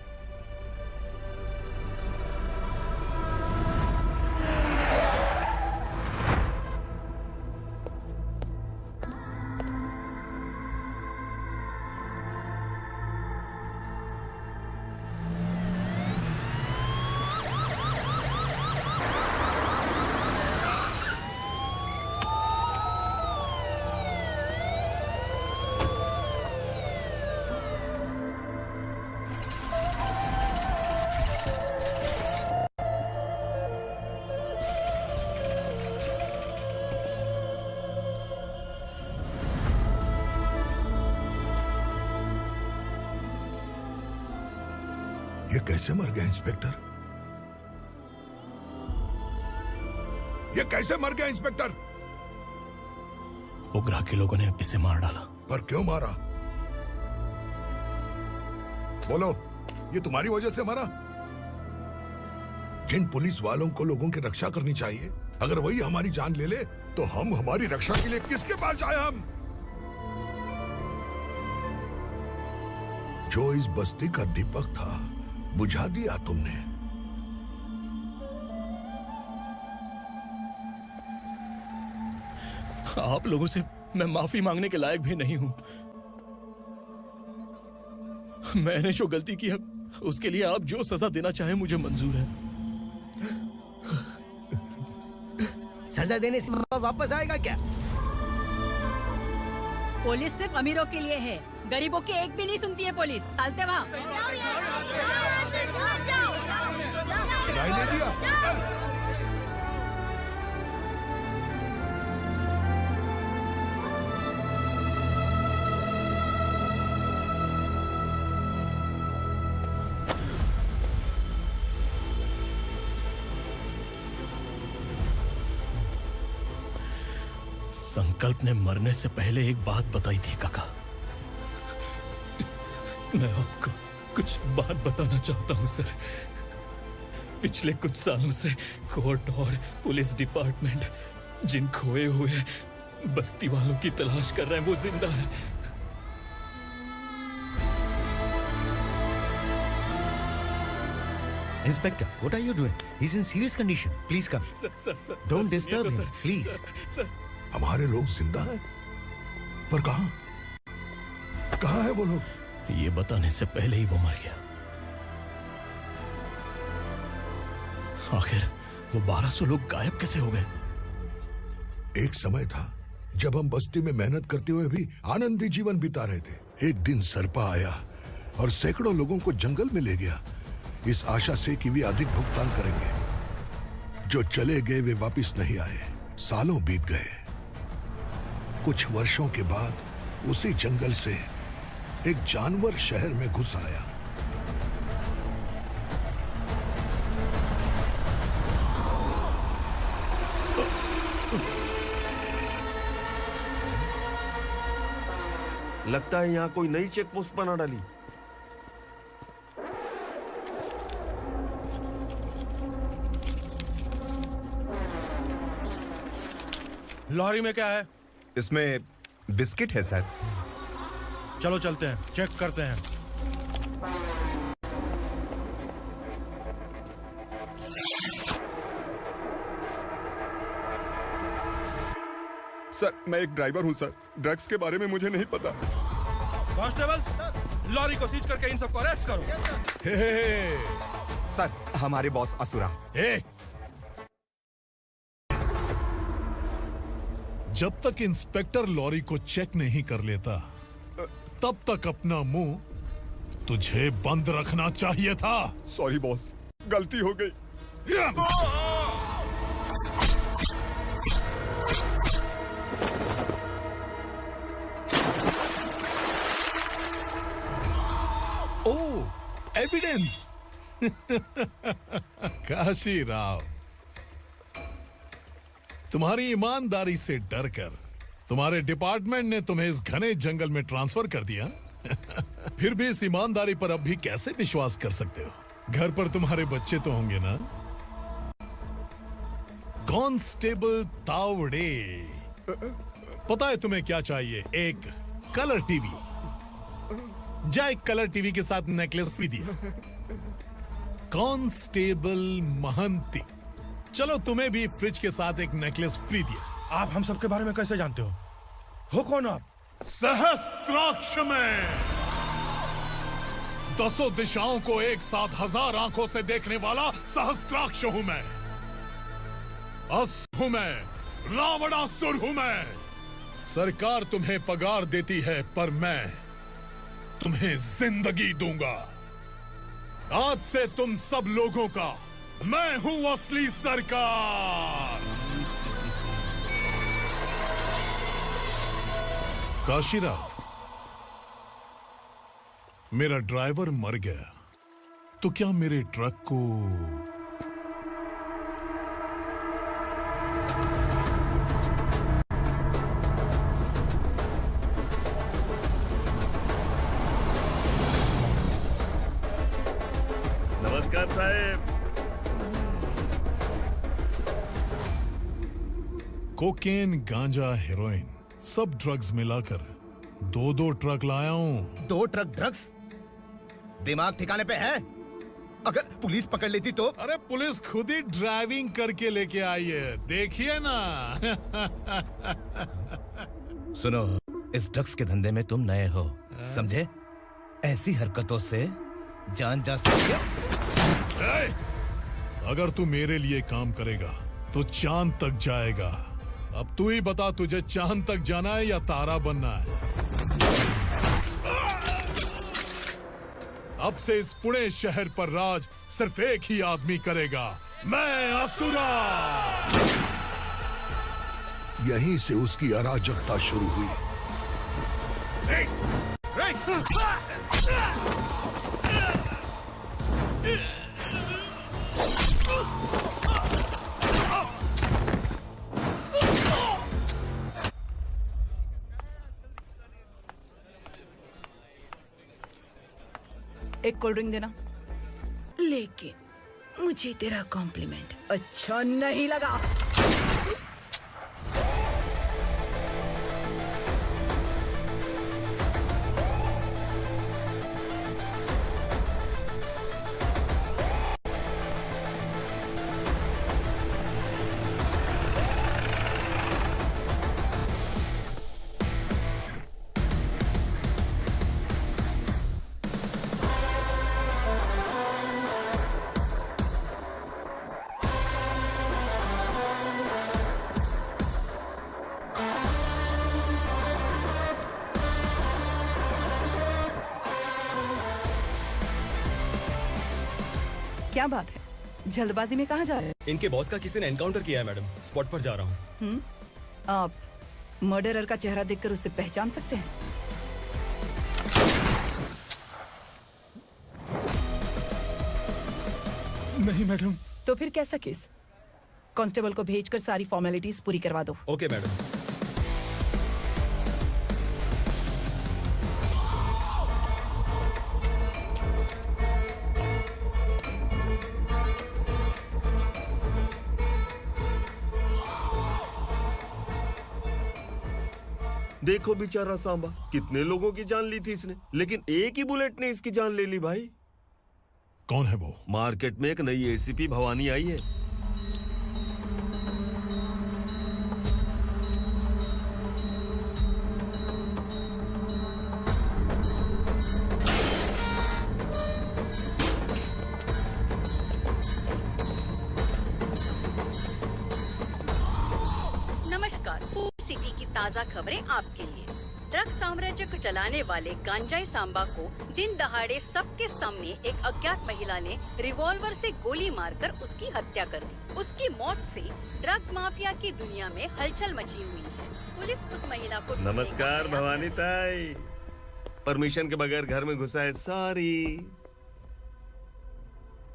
ये कैसे मर गया इंस्पेक्टर? ये कैसे मर गया इंस्पेक्टर? उग्रा के लोगों ने इसे मार डाला। पर क्यों मारा? बोलो, ये तुम्हारी वजह से मरा? जिन पुलिस वालों को लोगों की रक्षा करनी चाहिए, अगर वही हमारी जान ले ले तो हम हमारी रक्षा के लिए किसके पास जाए? हम जो इस बस्ती का दीपक था बुझा दिया तुमने। आप लोगों से मैं माफी मांगने के लायक भी नहीं हूं। मैंने जो गलती की है उसके लिए आप जो सजा देना चाहें मुझे मंजूर है। सजा देने से वापस आएगा क्या? पुलिस सिर्फ अमीरों के लिए है, गरीबों की एक भी नहीं सुनती है पुलिस। चलते वहाँ। सुनाई नहीं दिया? संकल्प ने मरने से पहले एक बात बताई थी काका। मैं आपको कुछ बात बताना चाहता हूं सर। पिछले कुछ सालों से कोर्ट और पुलिस डिपार्टमेंट जिन खोए हुए बस्ती वालों की तलाश कर रहे हैं वो जिंदा है। Inspector, what are you doing? He's in serious condition. Please come. Sir, Don't disturb him, please. हमारे लोग जिंदा हैं? पर कहां? कहां है वो लोग? ये बताने से पहले ही वो मर गया। आखिर वो 1200 लोग गायब कैसे हो गए? एक समय था जब हम बस्ती में मेहनत करते हुए भी आनंदी जीवन बिता रहे थे। एक दिन सरपा आया और सैकड़ों लोगों को जंगल में ले गया, इस आशा से कि वे अधिक भुगतान करेंगे। जो चले गए वे वापस नहीं आए। सालों बीत गए। कुछ वर्षों के बाद उसी जंगल से एक जानवर शहर में घुस आया। लगता है यहाँ कोई नई चेक पोस्ट बना डाली। लॉरी में क्या है? इसमें बिस्किट है सर। चलो चलते हैं, चेक करते हैं। सर, मैं एक ड्राइवर हूं सर। ड्रग्स के बारे में मुझे नहीं पता। कांस्टेबल, लॉरी को सीज करके इन सबको अरेस्ट करो। सर, हमारे बॉस असुरा। जब तक इंस्पेक्टर लॉरी को चेक नहीं कर लेता तब तक अपना मुंह तुझे बंद रखना चाहिए था। सॉरी बॉस, गलती हो गई। एविडेंस। काशी राव, तुम्हारी ईमानदारी से डरकर तुम्हारे डिपार्टमेंट ने तुम्हें इस घने जंगल में ट्रांसफर कर दिया। फिर भी इस ईमानदारी पर अब भी कैसे विश्वास कर सकते हो? घर पर तुम्हारे बच्चे तो होंगे ना? कांस्टेबल तावड़े, पता है तुम्हें क्या चाहिए? एक कलर टीवी। जा एक कलर टीवी के साथ नेकलेस भी दिया। कांस्टेबल महंती, चलो तुम्हें भी फ्रिज के साथ एक नेकलेस फ्री दिया। आप हम सबके बारे में कैसे जानते हो कौन आप? सहस्त्राक्ष में 10 दिशाओं को एक साथ 1000 आंखों से देखने वाला सहस्त्राक्ष हूं मैं। असुर हूं मैं, रावणासुर हूं मैं। सरकार तुम्हें पगार देती है पर मैं तुम्हें जिंदगी दूंगा। आज से तुम सब लोगों का मैं हूं असली सरकार। काशीराव, मेरा ड्राइवर मर गया तो क्या मेरे ट्रक को नमस्कार साहब। कोकेन, गांजा, हेरोइन सब ड्रग्स मिलाकर 2 ट्रक लाया हूं। 2 ट्रक ड्रग्स? दिमाग ठिकाने पे है? अगर पुलिस पकड़ लेती तो? अरे पुलिस खुद ही ड्राइविंग करके लेके आई है, देखिए ना। सुनो, इस ड्रग्स के धंधे में तुम नए हो, समझे? ऐसी हरकतों से जान जा सकती है। अगर तू मेरे लिए काम करेगा तो चांद तक जाएगा। अब तू ही बता, तुझे चांद तक जाना है या तारा बनना है? अब से इस पुणे शहर पर राज सिर्फ एक ही आदमी करेगा, मैं असुरा। यहीं से उसकी अराजकता शुरू हुई। एक कोल्ड ड्रिंक देना। लेकिन मुझे तेरा कॉम्प्लीमेंट अच्छा नहीं लगा। क्या बात है, जल्दबाजी में कहाँ जा रहे हैं? इनके बॉस का किसी ने एनकाउंटर किया है मैडम, स्पॉट पर जा रहा हूँ। आप मर्डरर का चेहरा देखकर उसे पहचान सकते हैं? नहीं मैडम। तो फिर कैसा केस? कांस्टेबल को भेजकर सारी फॉर्मेलिटीज पूरी करवा दो। Okay madam. देखो बेचारा सांबा, कितने लोगों की जान ली थी इसने, लेकिन एक ही बुलेट ने इसकी जान ले ली भाई। कौन है वो? मार्केट में एक नई एसीपी भवानी आई है। नमस्कार, सिटी की ताज़ा खबरें आपके लिए। ड्रग साम्राज्य को चलाने वाले गांजाई सांबा को दिन दहाड़े सबके सामने एक अज्ञात महिला ने रिवॉल्वर से गोली मारकर उसकी हत्या कर दी। उसकी मौत से ड्रग्स माफिया की दुनिया में हलचल मची हुई है। पुलिस उस महिला को नमस्कार भवानी ताई, परमिशन के बगैर घर में घुसा है, सॉरी।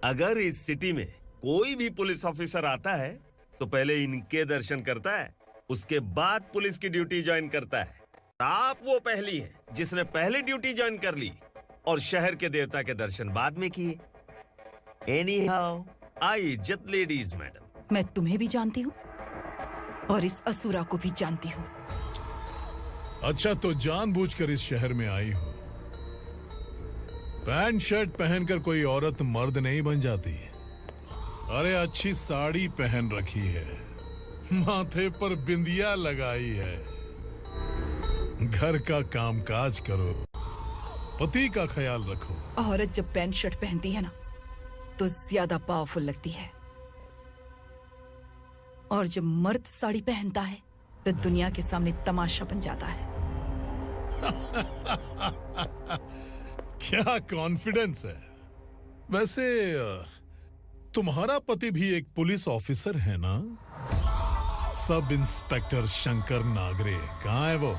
अगर इस सिटी में कोई भी पुलिस ऑफिसर आता है तो पहले इनके दर्शन करता है, उसके बाद पुलिस की ड्यूटी ज्वाइन करता है। आप वो पहली हैं जिसने पहले ड्यूटी ज्वाइन कर ली और शहर के देवता के दर्शन बाद में किए। एनीहाउ, आई इज्जत लेडीज मैडम। मैं तुम्हें भी जानती हूँ और इस असुरा को भी जानती हूँ। अच्छा, तो जानबूझकर इस शहर में आई हो। पैंट शर्ट पहनकर कोई औरत मर्द नहीं बन जाती। अरे अच्छी साड़ी पहन रखी है, माथे पर बिंदिया लगाई है, घर का कामकाज करो, पति का ख्याल रखो। औरत जब पैंट शर्ट पहनती है ना तो ज्यादा पावरफुल लगती है, और जब मर्द साड़ी पहनता है तो दुनिया के सामने तमाशा बन जाता है। क्या कॉन्फिडेंस है। वैसे तुम्हारा पति भी एक पुलिस ऑफिसर है ना? सब इंस्पेक्टर शंकर नागरे कहाँ है वो?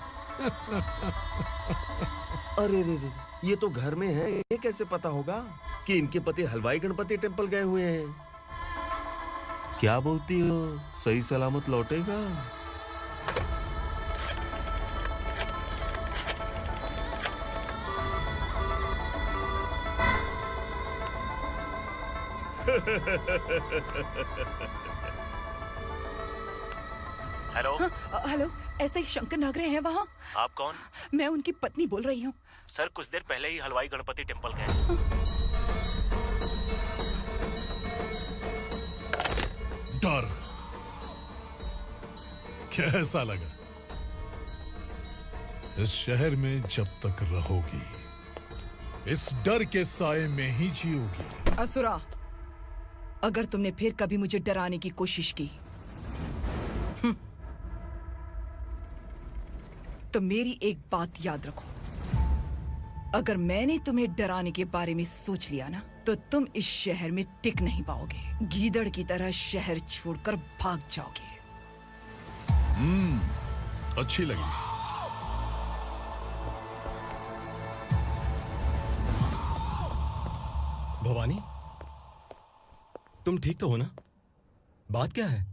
अरे रे रे, ये तो घर में है, ये कैसे पता होगा कि इनके पति हलवाई गणपति टेम्पल गए हुए हैं? क्या बोलती हो, सही सलामत लौटेगा? हेलो। हेलो, ऐसे ही शंकर नागरे हैं वहाँ? आप कौन? मैं उनकी पत्नी बोल रही हूँ। सर कुछ देर पहले ही हलवाई गणपति टेम्पल गए। डर कैसा लगा? इस शहर में जब तक रहोगी इस डर के साए में ही जियोगी। असुरा, अगर तुमने फिर कभी मुझे डराने की कोशिश की तो मेरी एक बात याद रखो, अगर मैंने तुम्हें डराने के बारे में सोच लिया ना तो तुम इस शहर में टिक नहीं पाओगे। गीदड़ की तरह शहर छोड़कर भाग जाओगे। अच्छी लगी। भवानी, तुम ठीक तो हो ना? बात क्या है?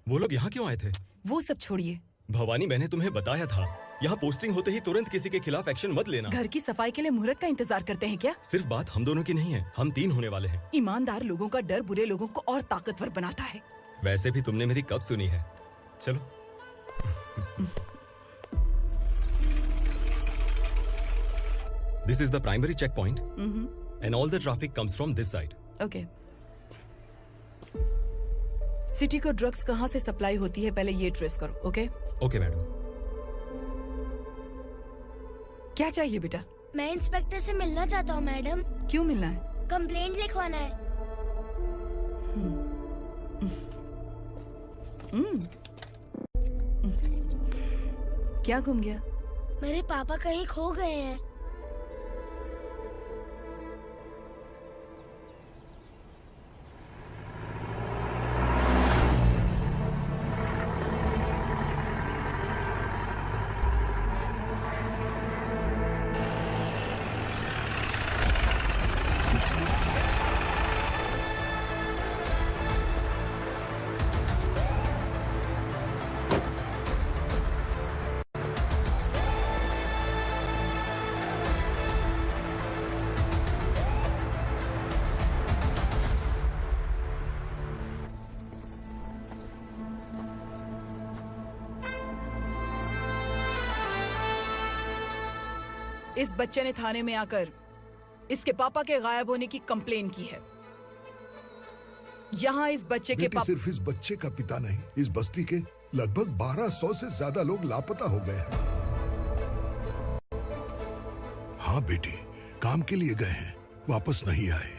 वो लोग यहाँ क्यों आए थे? वो सब छोड़िए। भवानी, मैंने तुम्हें बताया था यहाँ पोस्टिंग होते ही तुरंत किसी के खिलाफ एक्शन मत लेना। घर की सफाई के लिए मुहूर्त का इंतजार करते हैं क्या? सिर्फ बात हम दोनों की नहीं है, हम 3 होने वाले हैं। ईमानदार लोगों का डर बुरे लोगों को और ताकतवर बनाता है। वैसे भी तुमने मेरी कब सुनी है। चलो। This is the primary checkpoint, and all the traffic comes from this side. Okay. City को ड्रग्स कहाँ से सप्लाई होती है पहले ये ट्रेस करो। ओके? Okay madam. क्या चाहिए बेटा? मैं इंस्पेक्टर से मिलना चाहता हूँ मैडम। क्यों मिलना है? कंप्लेंट लिखवाना है। क्या गुम गया? मेरे पापा कहीं खो गए हैं। इस बच्चे ने थाने में आकर इसके पापा के गायब होने की कंप्लेन की है। यहाँ इस बच्चे के पापा सिर्फ इस बच्चे का पिता नहीं, इस बस्ती के लगभग 1200 से ज्यादा लोग लापता हो गए हैं। हाँ बेटी, काम के लिए गए हैं, वापस नहीं आए।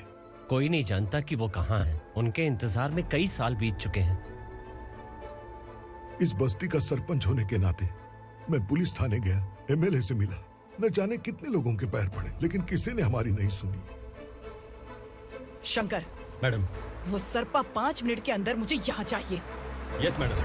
कोई नहीं जानता कि वो कहाँ हैं। उनके इंतजार में कई साल बीत चुके हैं। इस बस्ती का सरपंच होने के नाते मैं पुलिस थाने गया, एमएलए से मिला, न जाने कितने लोगों के पैर पड़े, लेकिन किसी ने हमारी नहीं सुनी। शंकर। मैडम। वो सरपा 5 मिनट के अंदर मुझे यहाँ चाहिए। Yes madam.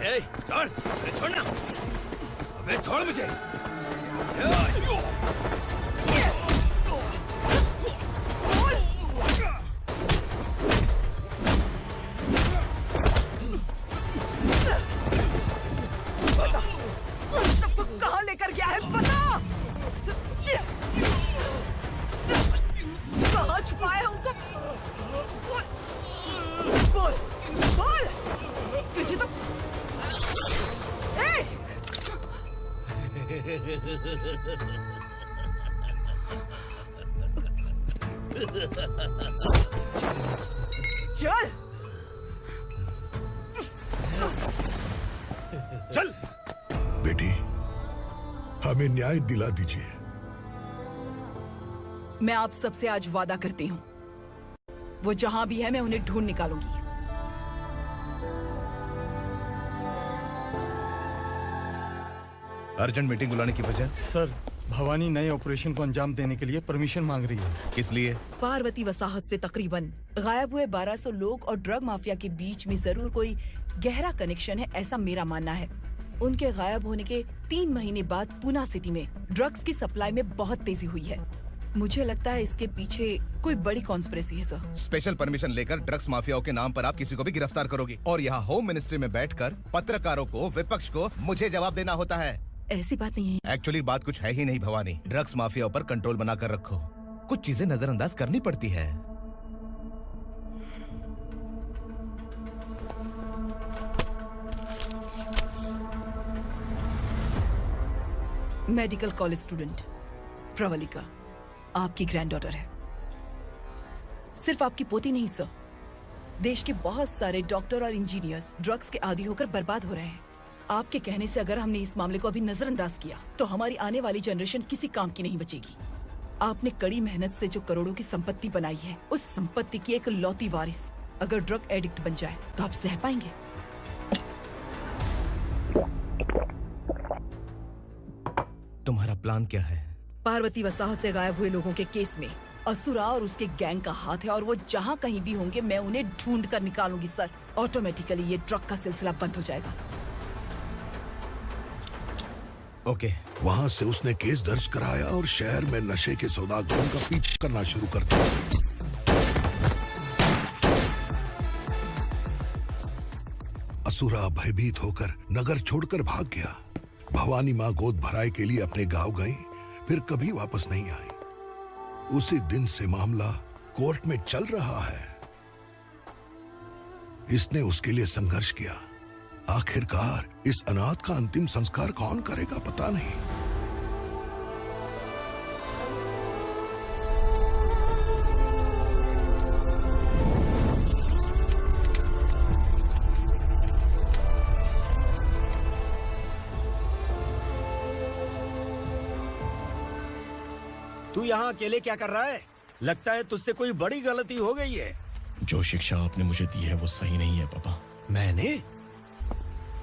ए, छोड़, अरे छोड़ना, अबे छोड़ मुझे। बता, उन सबको कहाँ लेकर गया है बता। कहाँ छुपाया है उनको? बोल, बोल, तुझे तो चल चल बेटी, हमें न्याय दिला दीजिए। मैं आप सबसे आज वादा करती हूँ, वो जहां भी है मैं उन्हें ढूंढ निकालूंगी। अर्जेंट मीटिंग बुलाने की वजह? सर, भवानी नए ऑपरेशन को अंजाम देने के लिए परमिशन मांग रही है। किस लिए? पार्वती वसाहत से तकरीबन गायब हुए 1200 लोग और ड्रग माफिया के बीच में जरूर कोई गहरा कनेक्शन है, ऐसा मेरा मानना है। उनके गायब होने के 3 महीने बाद पूना सिटी में ड्रग्स की सप्लाई में बहुत तेजी हुई है। मुझे लगता है इसके पीछे कोई बड़ी कॉन्स्पिरेसी है सर। स्पेशल परमिशन लेकर ड्रग्स माफियाओं के नाम पर आप किसी को भी गिरफ्तार करोगे और यहाँ होम मिनिस्ट्री में बैठकर पत्रकारों को, विपक्ष को मुझे जवाब देना होता है। ऐसी बात नहीं है। एक्चुअली बात कुछ है ही नहीं भवानी। ड्रग्स माफियाओं पर कंट्रोल बनाकर रखो, कुछ चीजें नजरअंदाज करनी पड़ती है। मेडिकल कॉलेज स्टूडेंट प्रवलिका आपकी ग्रैंडडॉटर है। सिर्फ आपकी पोती नहीं सर, देश के बहुत सारे डॉक्टर और इंजीनियर्स ड्रग्स के आदी होकर बर्बाद हो रहे हैं। आपके कहने से अगर हमने इस मामले को अभी नजरअंदाज किया तो हमारी आने वाली जनरेशन किसी काम की नहीं बचेगी। आपने कड़ी मेहनत से जो करोड़ों की संपत्ति बनाई है, उस संपत्ति की एक लौती वारिस अगर ड्रग एडिक्ट बन जाए तो आप सह पाएंगे? तुम्हारा प्लान क्या है? पार्वती वसाहत से गायब हुए लोगों के केस में असुरा और उसके गैंग का हाथ है और वो जहाँ कहीं भी होंगे मैं उन्हें ढूंढ कर निकालूंगी सर। ऑटोमेटिकली ये ड्रग का सिलसिला बंद हो जाएगा। ओके। वहाँ से उसने केस दर्ज कराया और शहर में नशे के सौदागरों का पीछा करना शुरू कर दिया। असुरा भयभीत होकर नगर छोड़कर भाग गया। भवानी माँ गोद भराई के लिए अपने गांव गई, फिर कभी वापस नहीं आई। उसी दिन से मामला कोर्ट में चल रहा है। इसने उसके लिए संघर्ष किया। आखिरकार इस अनाथ का अंतिम संस्कार कौन करेगा पता नहीं। तू यहाँ अकेले क्या कर रहा है? लगता है तुझसे कोई बड़ी गलती हो गई है। जो शिक्षा आपने मुझे दी है वो सही नहीं है पापा। मैंने?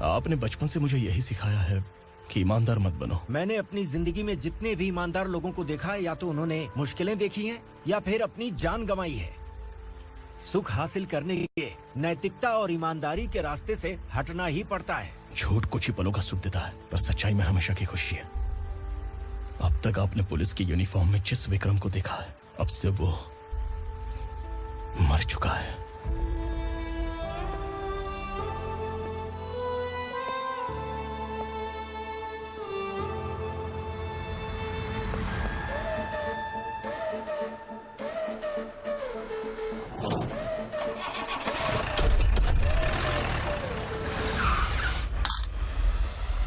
आपने बचपन से मुझे यही सिखाया है कि ईमानदार मत बनो। मैंने अपनी जिंदगी में जितने भी ईमानदार लोगों को देखा है, या तो उन्होंने मुश्किलें देखी हैं या फिर अपनी जान गंवाई है। सुख हासिल करने के लिए नैतिकता और ईमानदारी के रास्ते से हटना ही पड़ता है। झूठ कुछ ही पलों का सुख देता है, पर सच्चाई में हमेशा की खुशी है। अब तक आपने पुलिस की यूनिफॉर्म में जिस विक्रम को देखा है, अब से वो मर चुका है।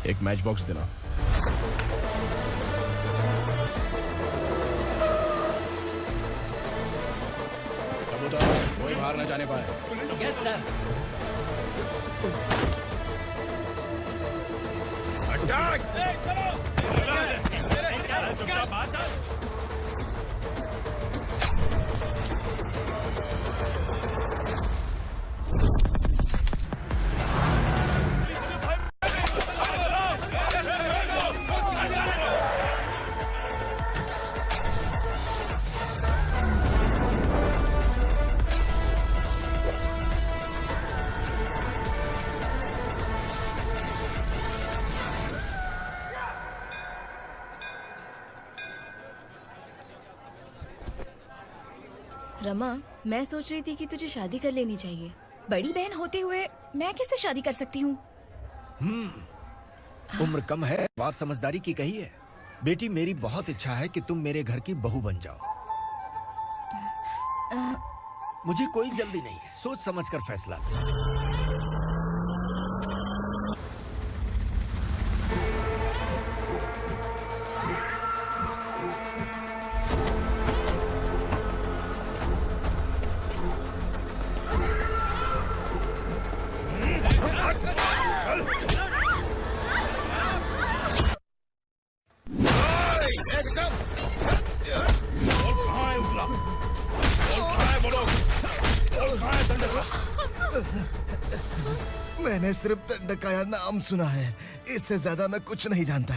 एक मैच बॉक्स देना। कबूतर कोई बाहर न जाने पाए। Yes sir. अटैक! रमा, मैं सोच रही थी कि तुझे शादी कर लेनी चाहिए। बड़ी बहन होते हुए मैं कैसे शादी कर सकती हूँ? उम्र कम है, बात समझदारी की कही है। बेटी, मेरी बहुत इच्छा है कि तुम मेरे घर की बहू बन जाओ। मुझे कोई जल्दी नहीं है, सोच समझकर फैसला लो। मैंने सिर्फ दंडकाया नाम सुना है, इससे ज्यादा मैं कुछ नहीं जानता।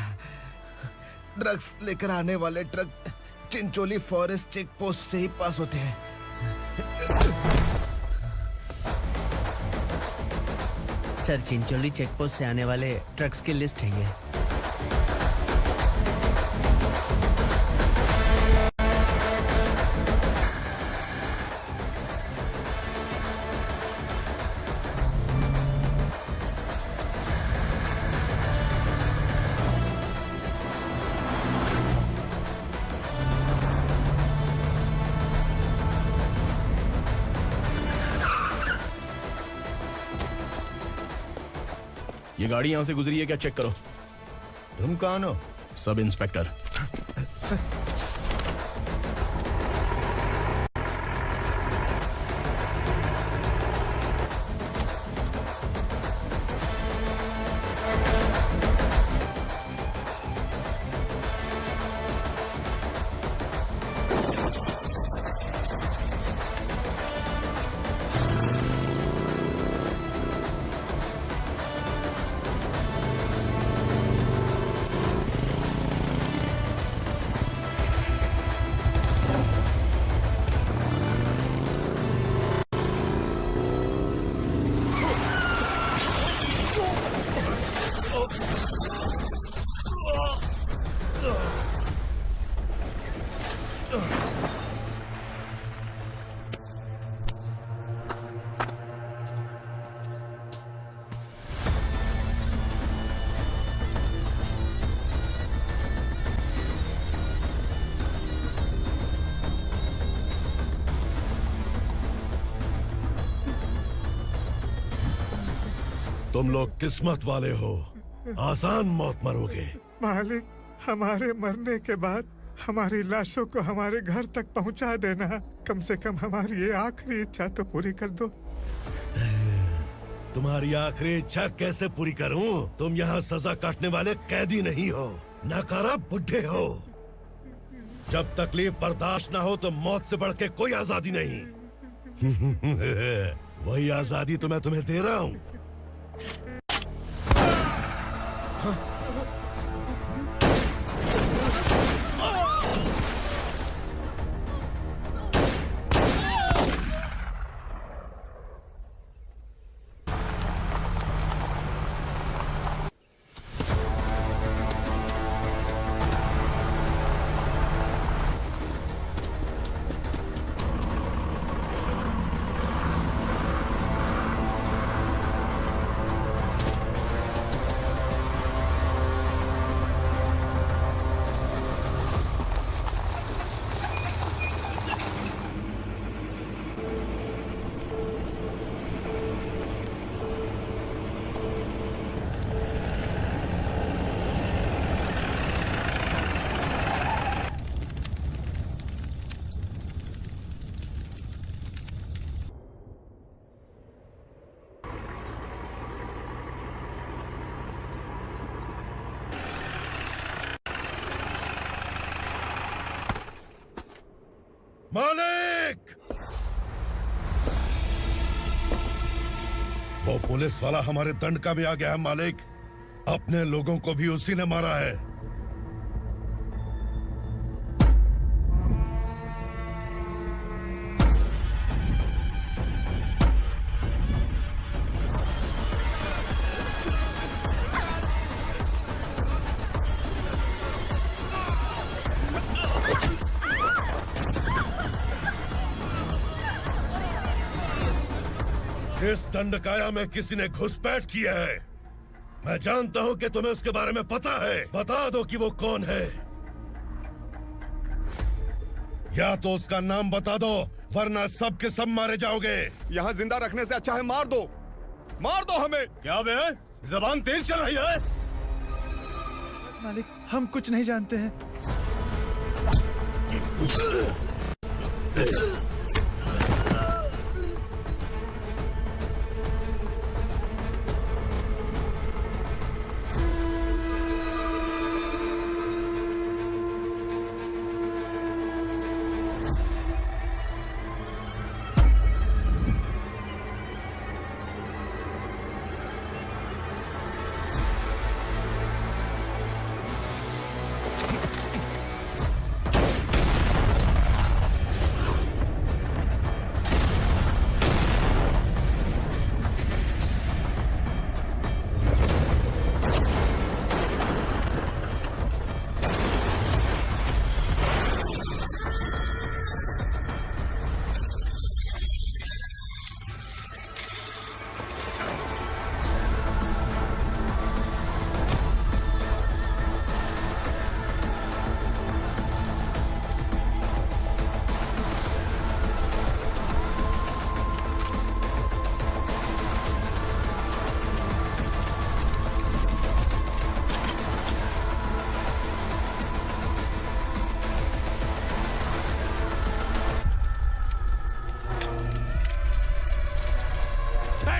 ड्रग्स लेकर आने वाले truck Chincholi forest check post से ही पास होते हैं। सर, चिंचोली चेक पोस्ट से आने वाले ट्रक्स की लिस्ट है ये। ये गाड़ी यहाँ से गुजरी है क्या? चेक करो। तुम कौन हो? Sub inspector. तुम लोग किस्मत वाले हो, आसान मौत मरोगे। मालिक, हमारे मरने के बाद हमारी लाशों को हमारे घर तक पहुंचा देना। कम से कम हमारी ये आखिरी इच्छा तो पूरी कर दो। तुम्हारी आखिरी इच्छा कैसे पूरी करूं? तुम यहाँ सजा काटने वाले कैदी नहीं हो, नकारा बुड्ढे हो। जब तकलीफ बर्दाश्त ना हो तो मौत से बढ़ के कोई आजादी नहीं। वही आजादी तो मैं तुम्हें दे रहा हूँ। मालिक! वो पुलिस वाला हमारे दंड का भी आ गया है मालिक। अपने लोगों को भी उसी ने मारा है। इस दंडकाया में किसी ने घुसपैठ किया है। मैं जानता हूं कि तुम्हें उसके बारे में पता है। बता दो कि वो कौन है, या तो उसका नाम बता दो, वरना सब के सब मारे जाओगे। यहाँ जिंदा रखने से अच्छा है मार दो हमें। क्या बे, जबान तेज चल रही है? मालिक, हम कुछ नहीं जानते हैं।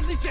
नीचे।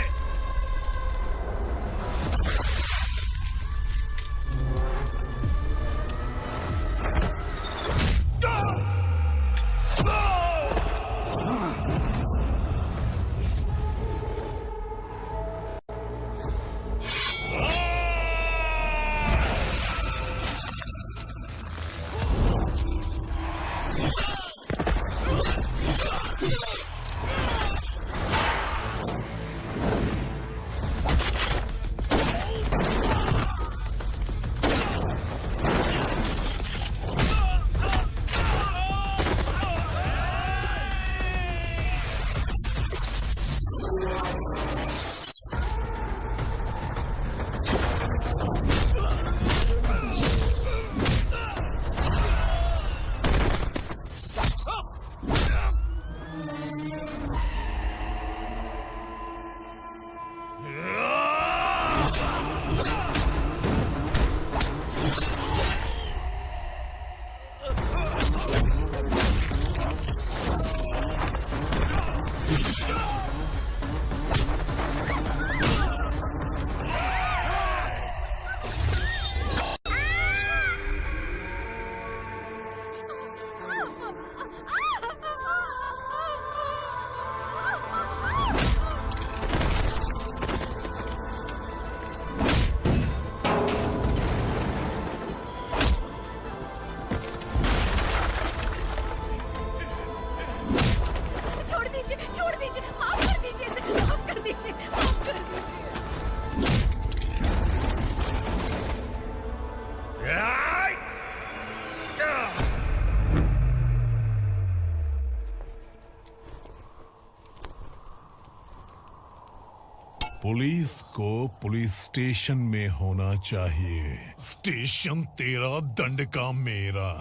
पुलिस को पुलिस स्टेशन में होना चाहिए। स्टेशन तेरा, दंड का मेरा।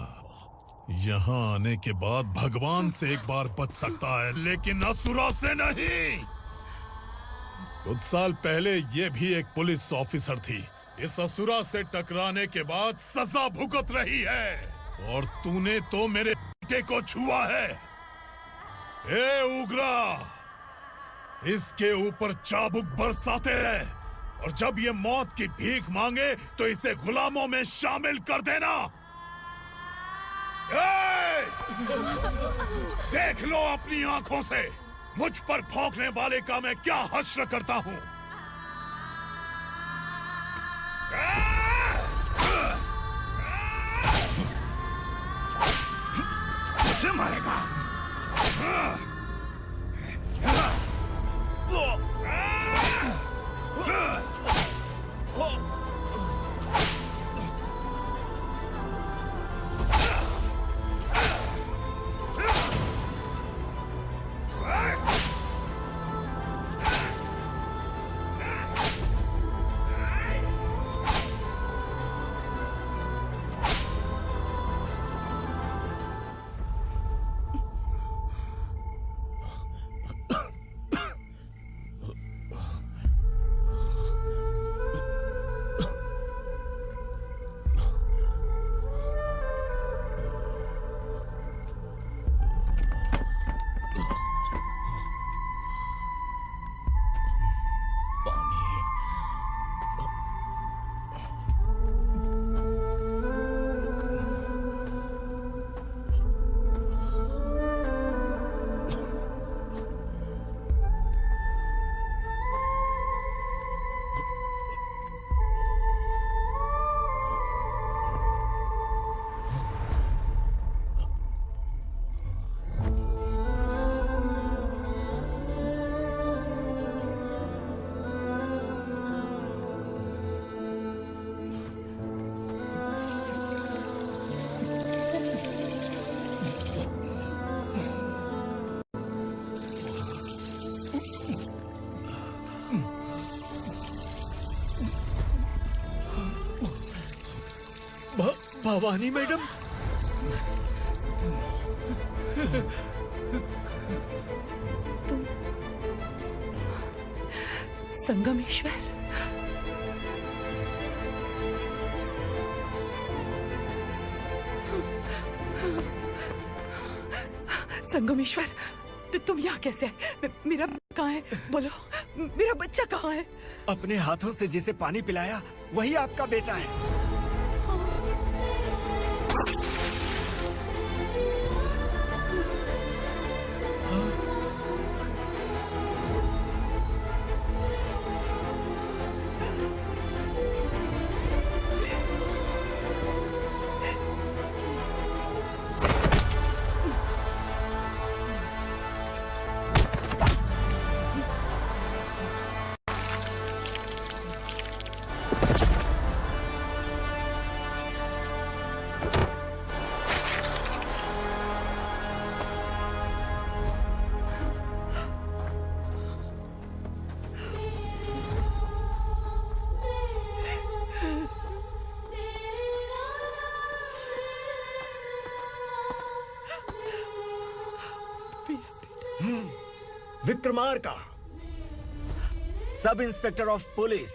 यहाँ आने के बाद भगवान से एक बार बच सकता है, लेकिन असुरा से नहीं। कुछ साल पहले ये भी एक पुलिस ऑफिसर थी। इस असुरा से टकराने के बाद सजा भुगत रही है, और तूने तो मेरे बेटे को छुआ है। ए उग्रा, इसके ऊपर चाबुक बरसाते रहे, और जब ये मौत की भीख मांगे तो इसे गुलामों में शामिल कर देना। देख लो अपनी आंखों से मुझ पर भौंकने वाले का मैं क्या हश्र करता हूँ। मुझे मारेगा। भवानी मैडम। तुम संगमेश्वर? संगमेश्वर, तुम यहाँ कैसे आए? मेरा कहाँ है? बोलो, मेरा बच्चा कहाँ है? अपने हाथों से जिसे पानी पिलाया वही आपका बेटा है। Vikramarka, sub inspector of police,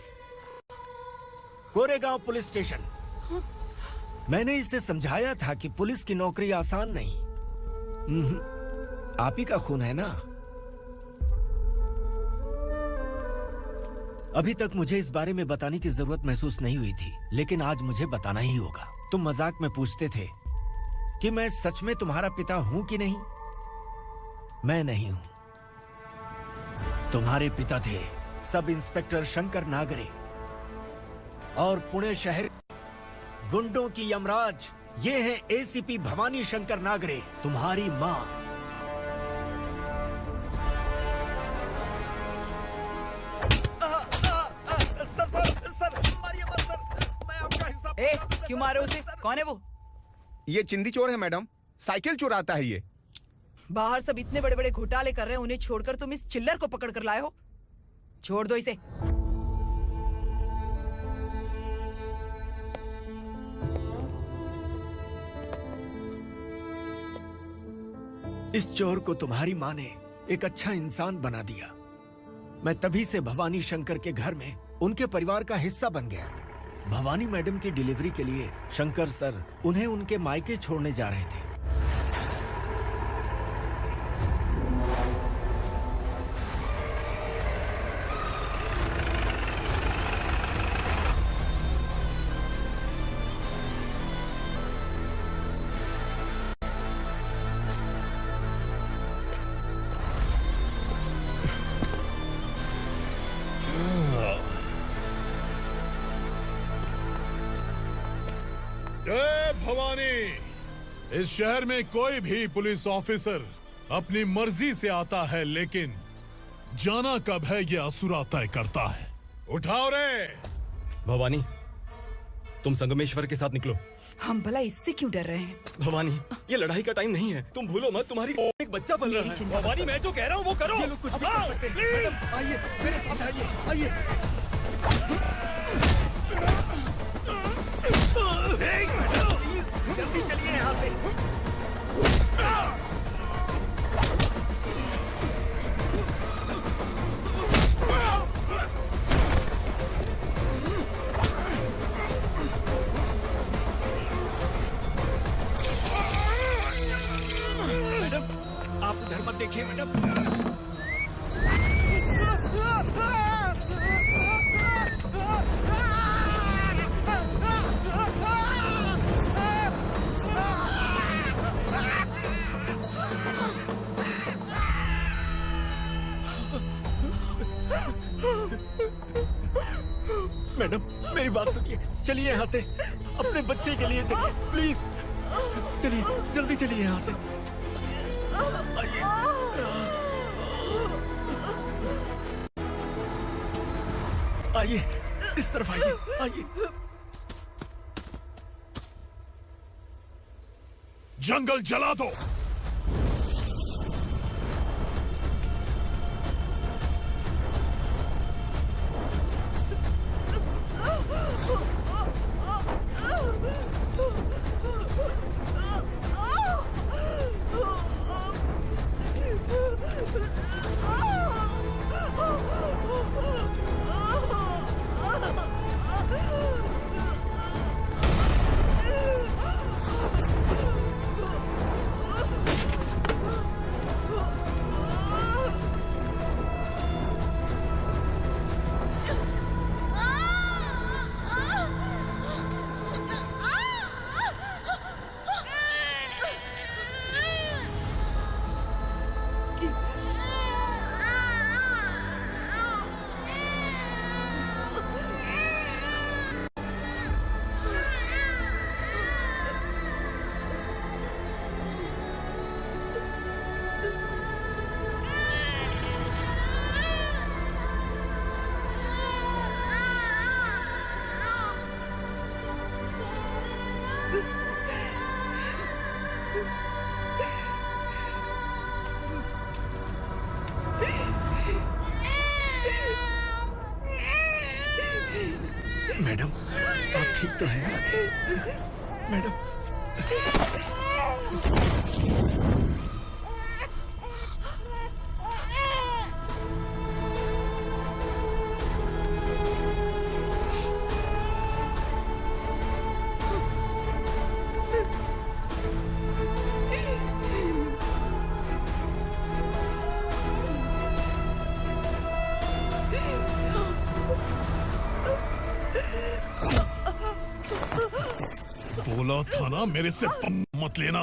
Koregaon police station. मैंने इसे समझाया था कि पुलिस की नौकरी आसान नहीं। आप ही का खून है ना। अभी तक मुझे इस बारे में बताने की जरूरत महसूस नहीं हुई थी, लेकिन आज मुझे बताना ही होगा। तुम मजाक में पूछते थे कि मैं सच में तुम्हारा पिता हूं कि नहीं। मैं नहीं हूं। तुम्हारे पिता थे सब इंस्पेक्टर शंकर नागरे, और पुणे शहर गुंडों की यमराज ये है एसीपी भवानी शंकर नागरे, तुम्हारी मां। सर, मारिए मत सर, मैं आपका हिस्सा। क्यों मारे उसे? कौन है वो? ये चिंदी चोर है मैडम, साइकिल चुराता है ये। बाहर सब इतने बड़े बड़े घोटाले कर रहे हैं, उन्हें छोड़कर तुम इस चिल्लर को पकड़ कर लाए हो। छोड़ दो इसे। इस चोर को तुम्हारी माँ ने एक अच्छा इंसान बना दिया। मैं तभी से भवानी शंकर के घर में उनके परिवार का हिस्सा बन गया। भवानी मैडम की डिलीवरी के लिए शंकर सर उन्हें उनके मायके छोड़ने जा रहे थे। जय भवानी। इस शहर में कोई भी पुलिस ऑफिसर अपनी मर्जी से आता है, लेकिन जाना कब है ये असुरा तय करता है। उठाओ रे। भवानी, तुम संगमेश्वर के साथ निकलो। हम भला इससे क्यों डर रहे हैं? भवानी, ये लड़ाई का टाइम नहीं है। तुम भूलो मत, तुम्हारी एक बच्चा पल रहा है। भवानी, मैं जो कह रहा हूँ वो करो। ये लोग कुछ भी कर सकते हैं। मैडम, आइए मेरे साथ आइए, आइए। जल्दी चलिए यहाँ से। मैडम, आप उधर मत देखिए मैडम। मैडम, मेरी बात सुनिए, चलिए यहाँ से। अपने बच्चे के लिए चलिए, प्लीज चलिए, जल्दी चलिए यहाँ से। आइए, इस तरफ आइए, आइए। जंगल जला दो। मैडम आप ठीक तो हैं ना? मैडम बोला था ना मेरे से मत लेना।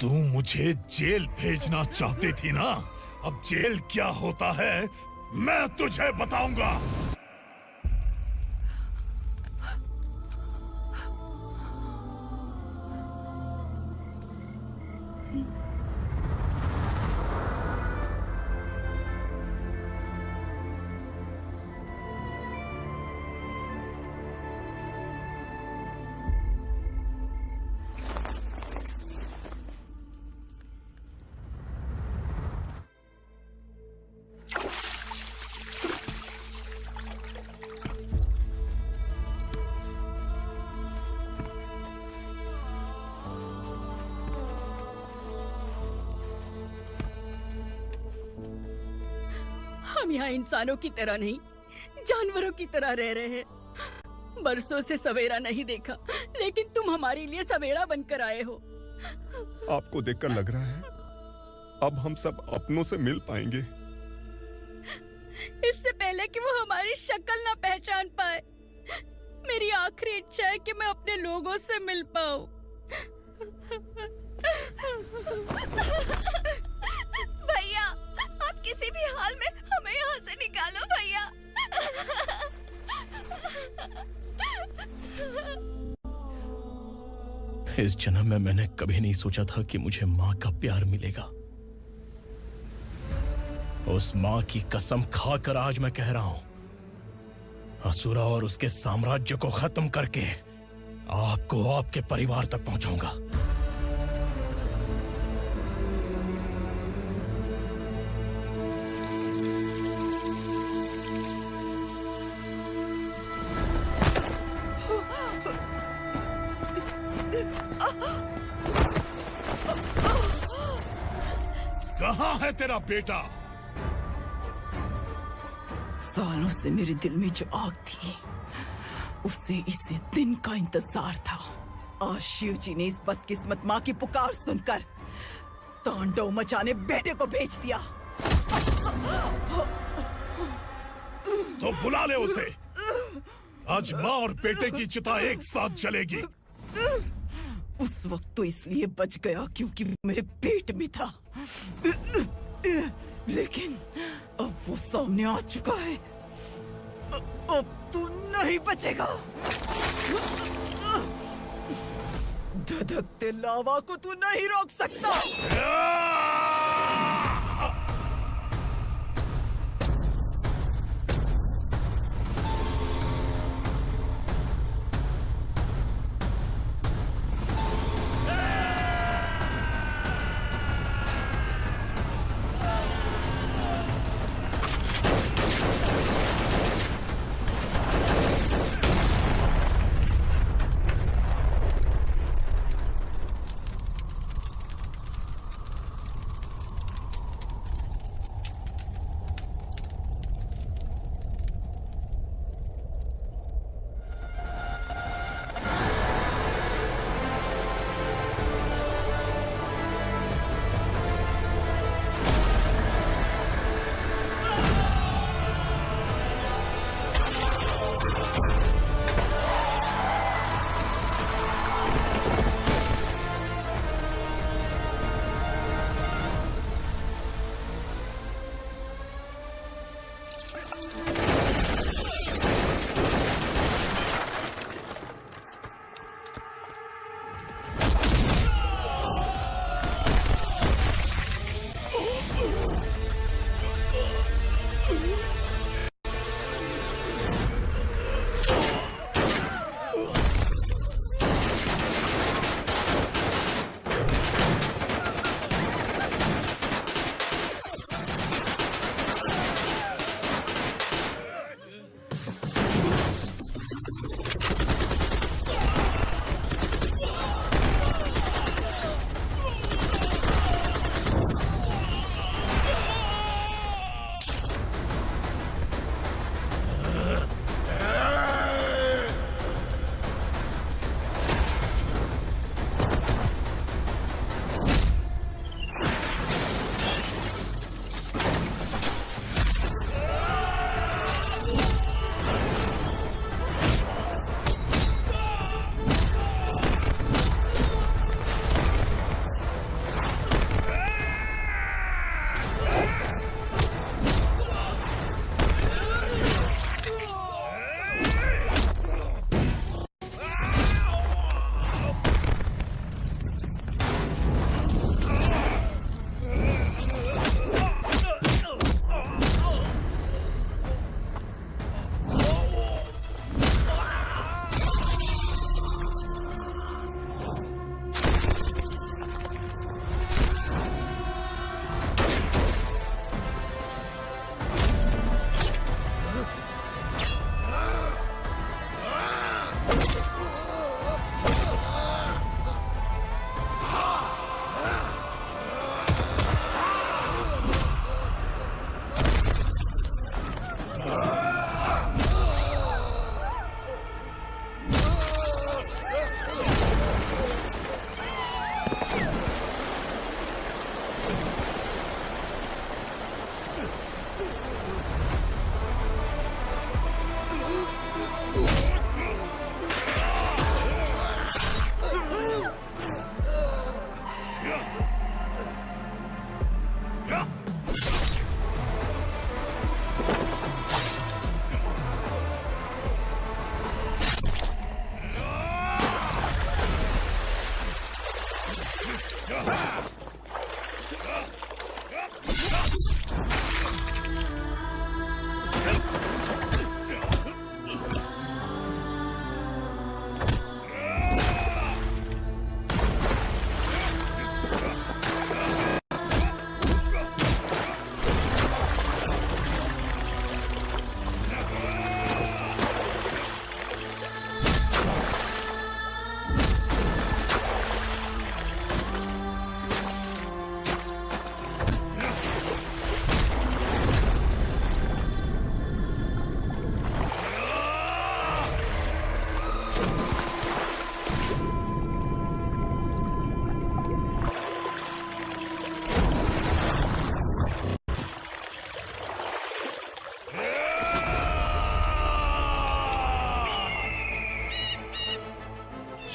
तू मुझे जेल भेजना चाहती थी ना, अब जेल क्या होता है मैं तुझे बताऊंगा। हम यहाँ इंसानों की तरह नहीं, जानवरों की तरह रह रहे हैं। बरसों से सवेरा नहीं देखा, लेकिन तुम हमारे लिए सवेरा बनकर आए हो। आपको देखकर लग रहा है अब हम सब अपनों से मिल पाएंगे। इससे पहले कि वो हमारी शक्ल ना पहचान पाए, मेरी आखिरी इच्छा है कि मैं अपने लोगों से मिल पाऊं। भैया, आप किसी भी हाल में हमें यहाँ से निकालो भैया। इस जन्म में मैंने कभी नहीं सोचा था कि मुझे माँ का प्यार मिलेगा। उस माँ की कसम खाकर आज मैं कह रहा हूं, असुरा और उसके साम्राज्य को खत्म करके आपको आपके परिवार तक पहुंचाऊंगा। कहाँ है तेरा बेटा? सालों से मेरे दिल में जो आग थी, उसे इसी दिन का इंतजार था। आज शिव जी ने इस बदकिस्मत माँ की पुकार सुनकर तांडव मचाने बेटे को भेज दिया। तो बुला ले उसे। आज माँ और बेटे की चिता एक साथ जलेगी। उस वक्त तो इसलिए बच गया क्योंकि वो मेरे पेट में था, लेकिन अब वो सामने आ चुका है। अब तू नहीं बचेगा। धधकते लावा को तू नहीं रोक सकता।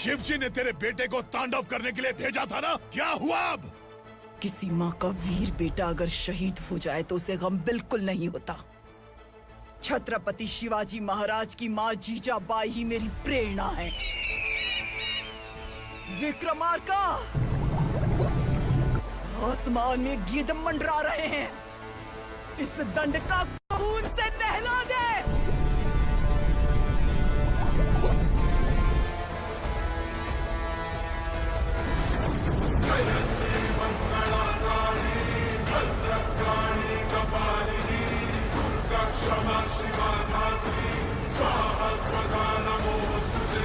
शिवजी ने तेरे बेटे को तांडव करने के लिए भेजा था ना, क्या हुआ अब? किसी माँ का वीर बेटा अगर शहीद हो जाए तो उसे गम बिल्कुल नहीं होता। छत्रपति शिवाजी महाराज की माँ जीजाबाई ही मेरी प्रेरणा है। विक्रमार्का, आसमान में गिद्ध मंडरा रहे हैं, इस दंड का खून से नहला दे। क्षमा शिवा धात्री स्वाहा स्वधा नमोस्तुते।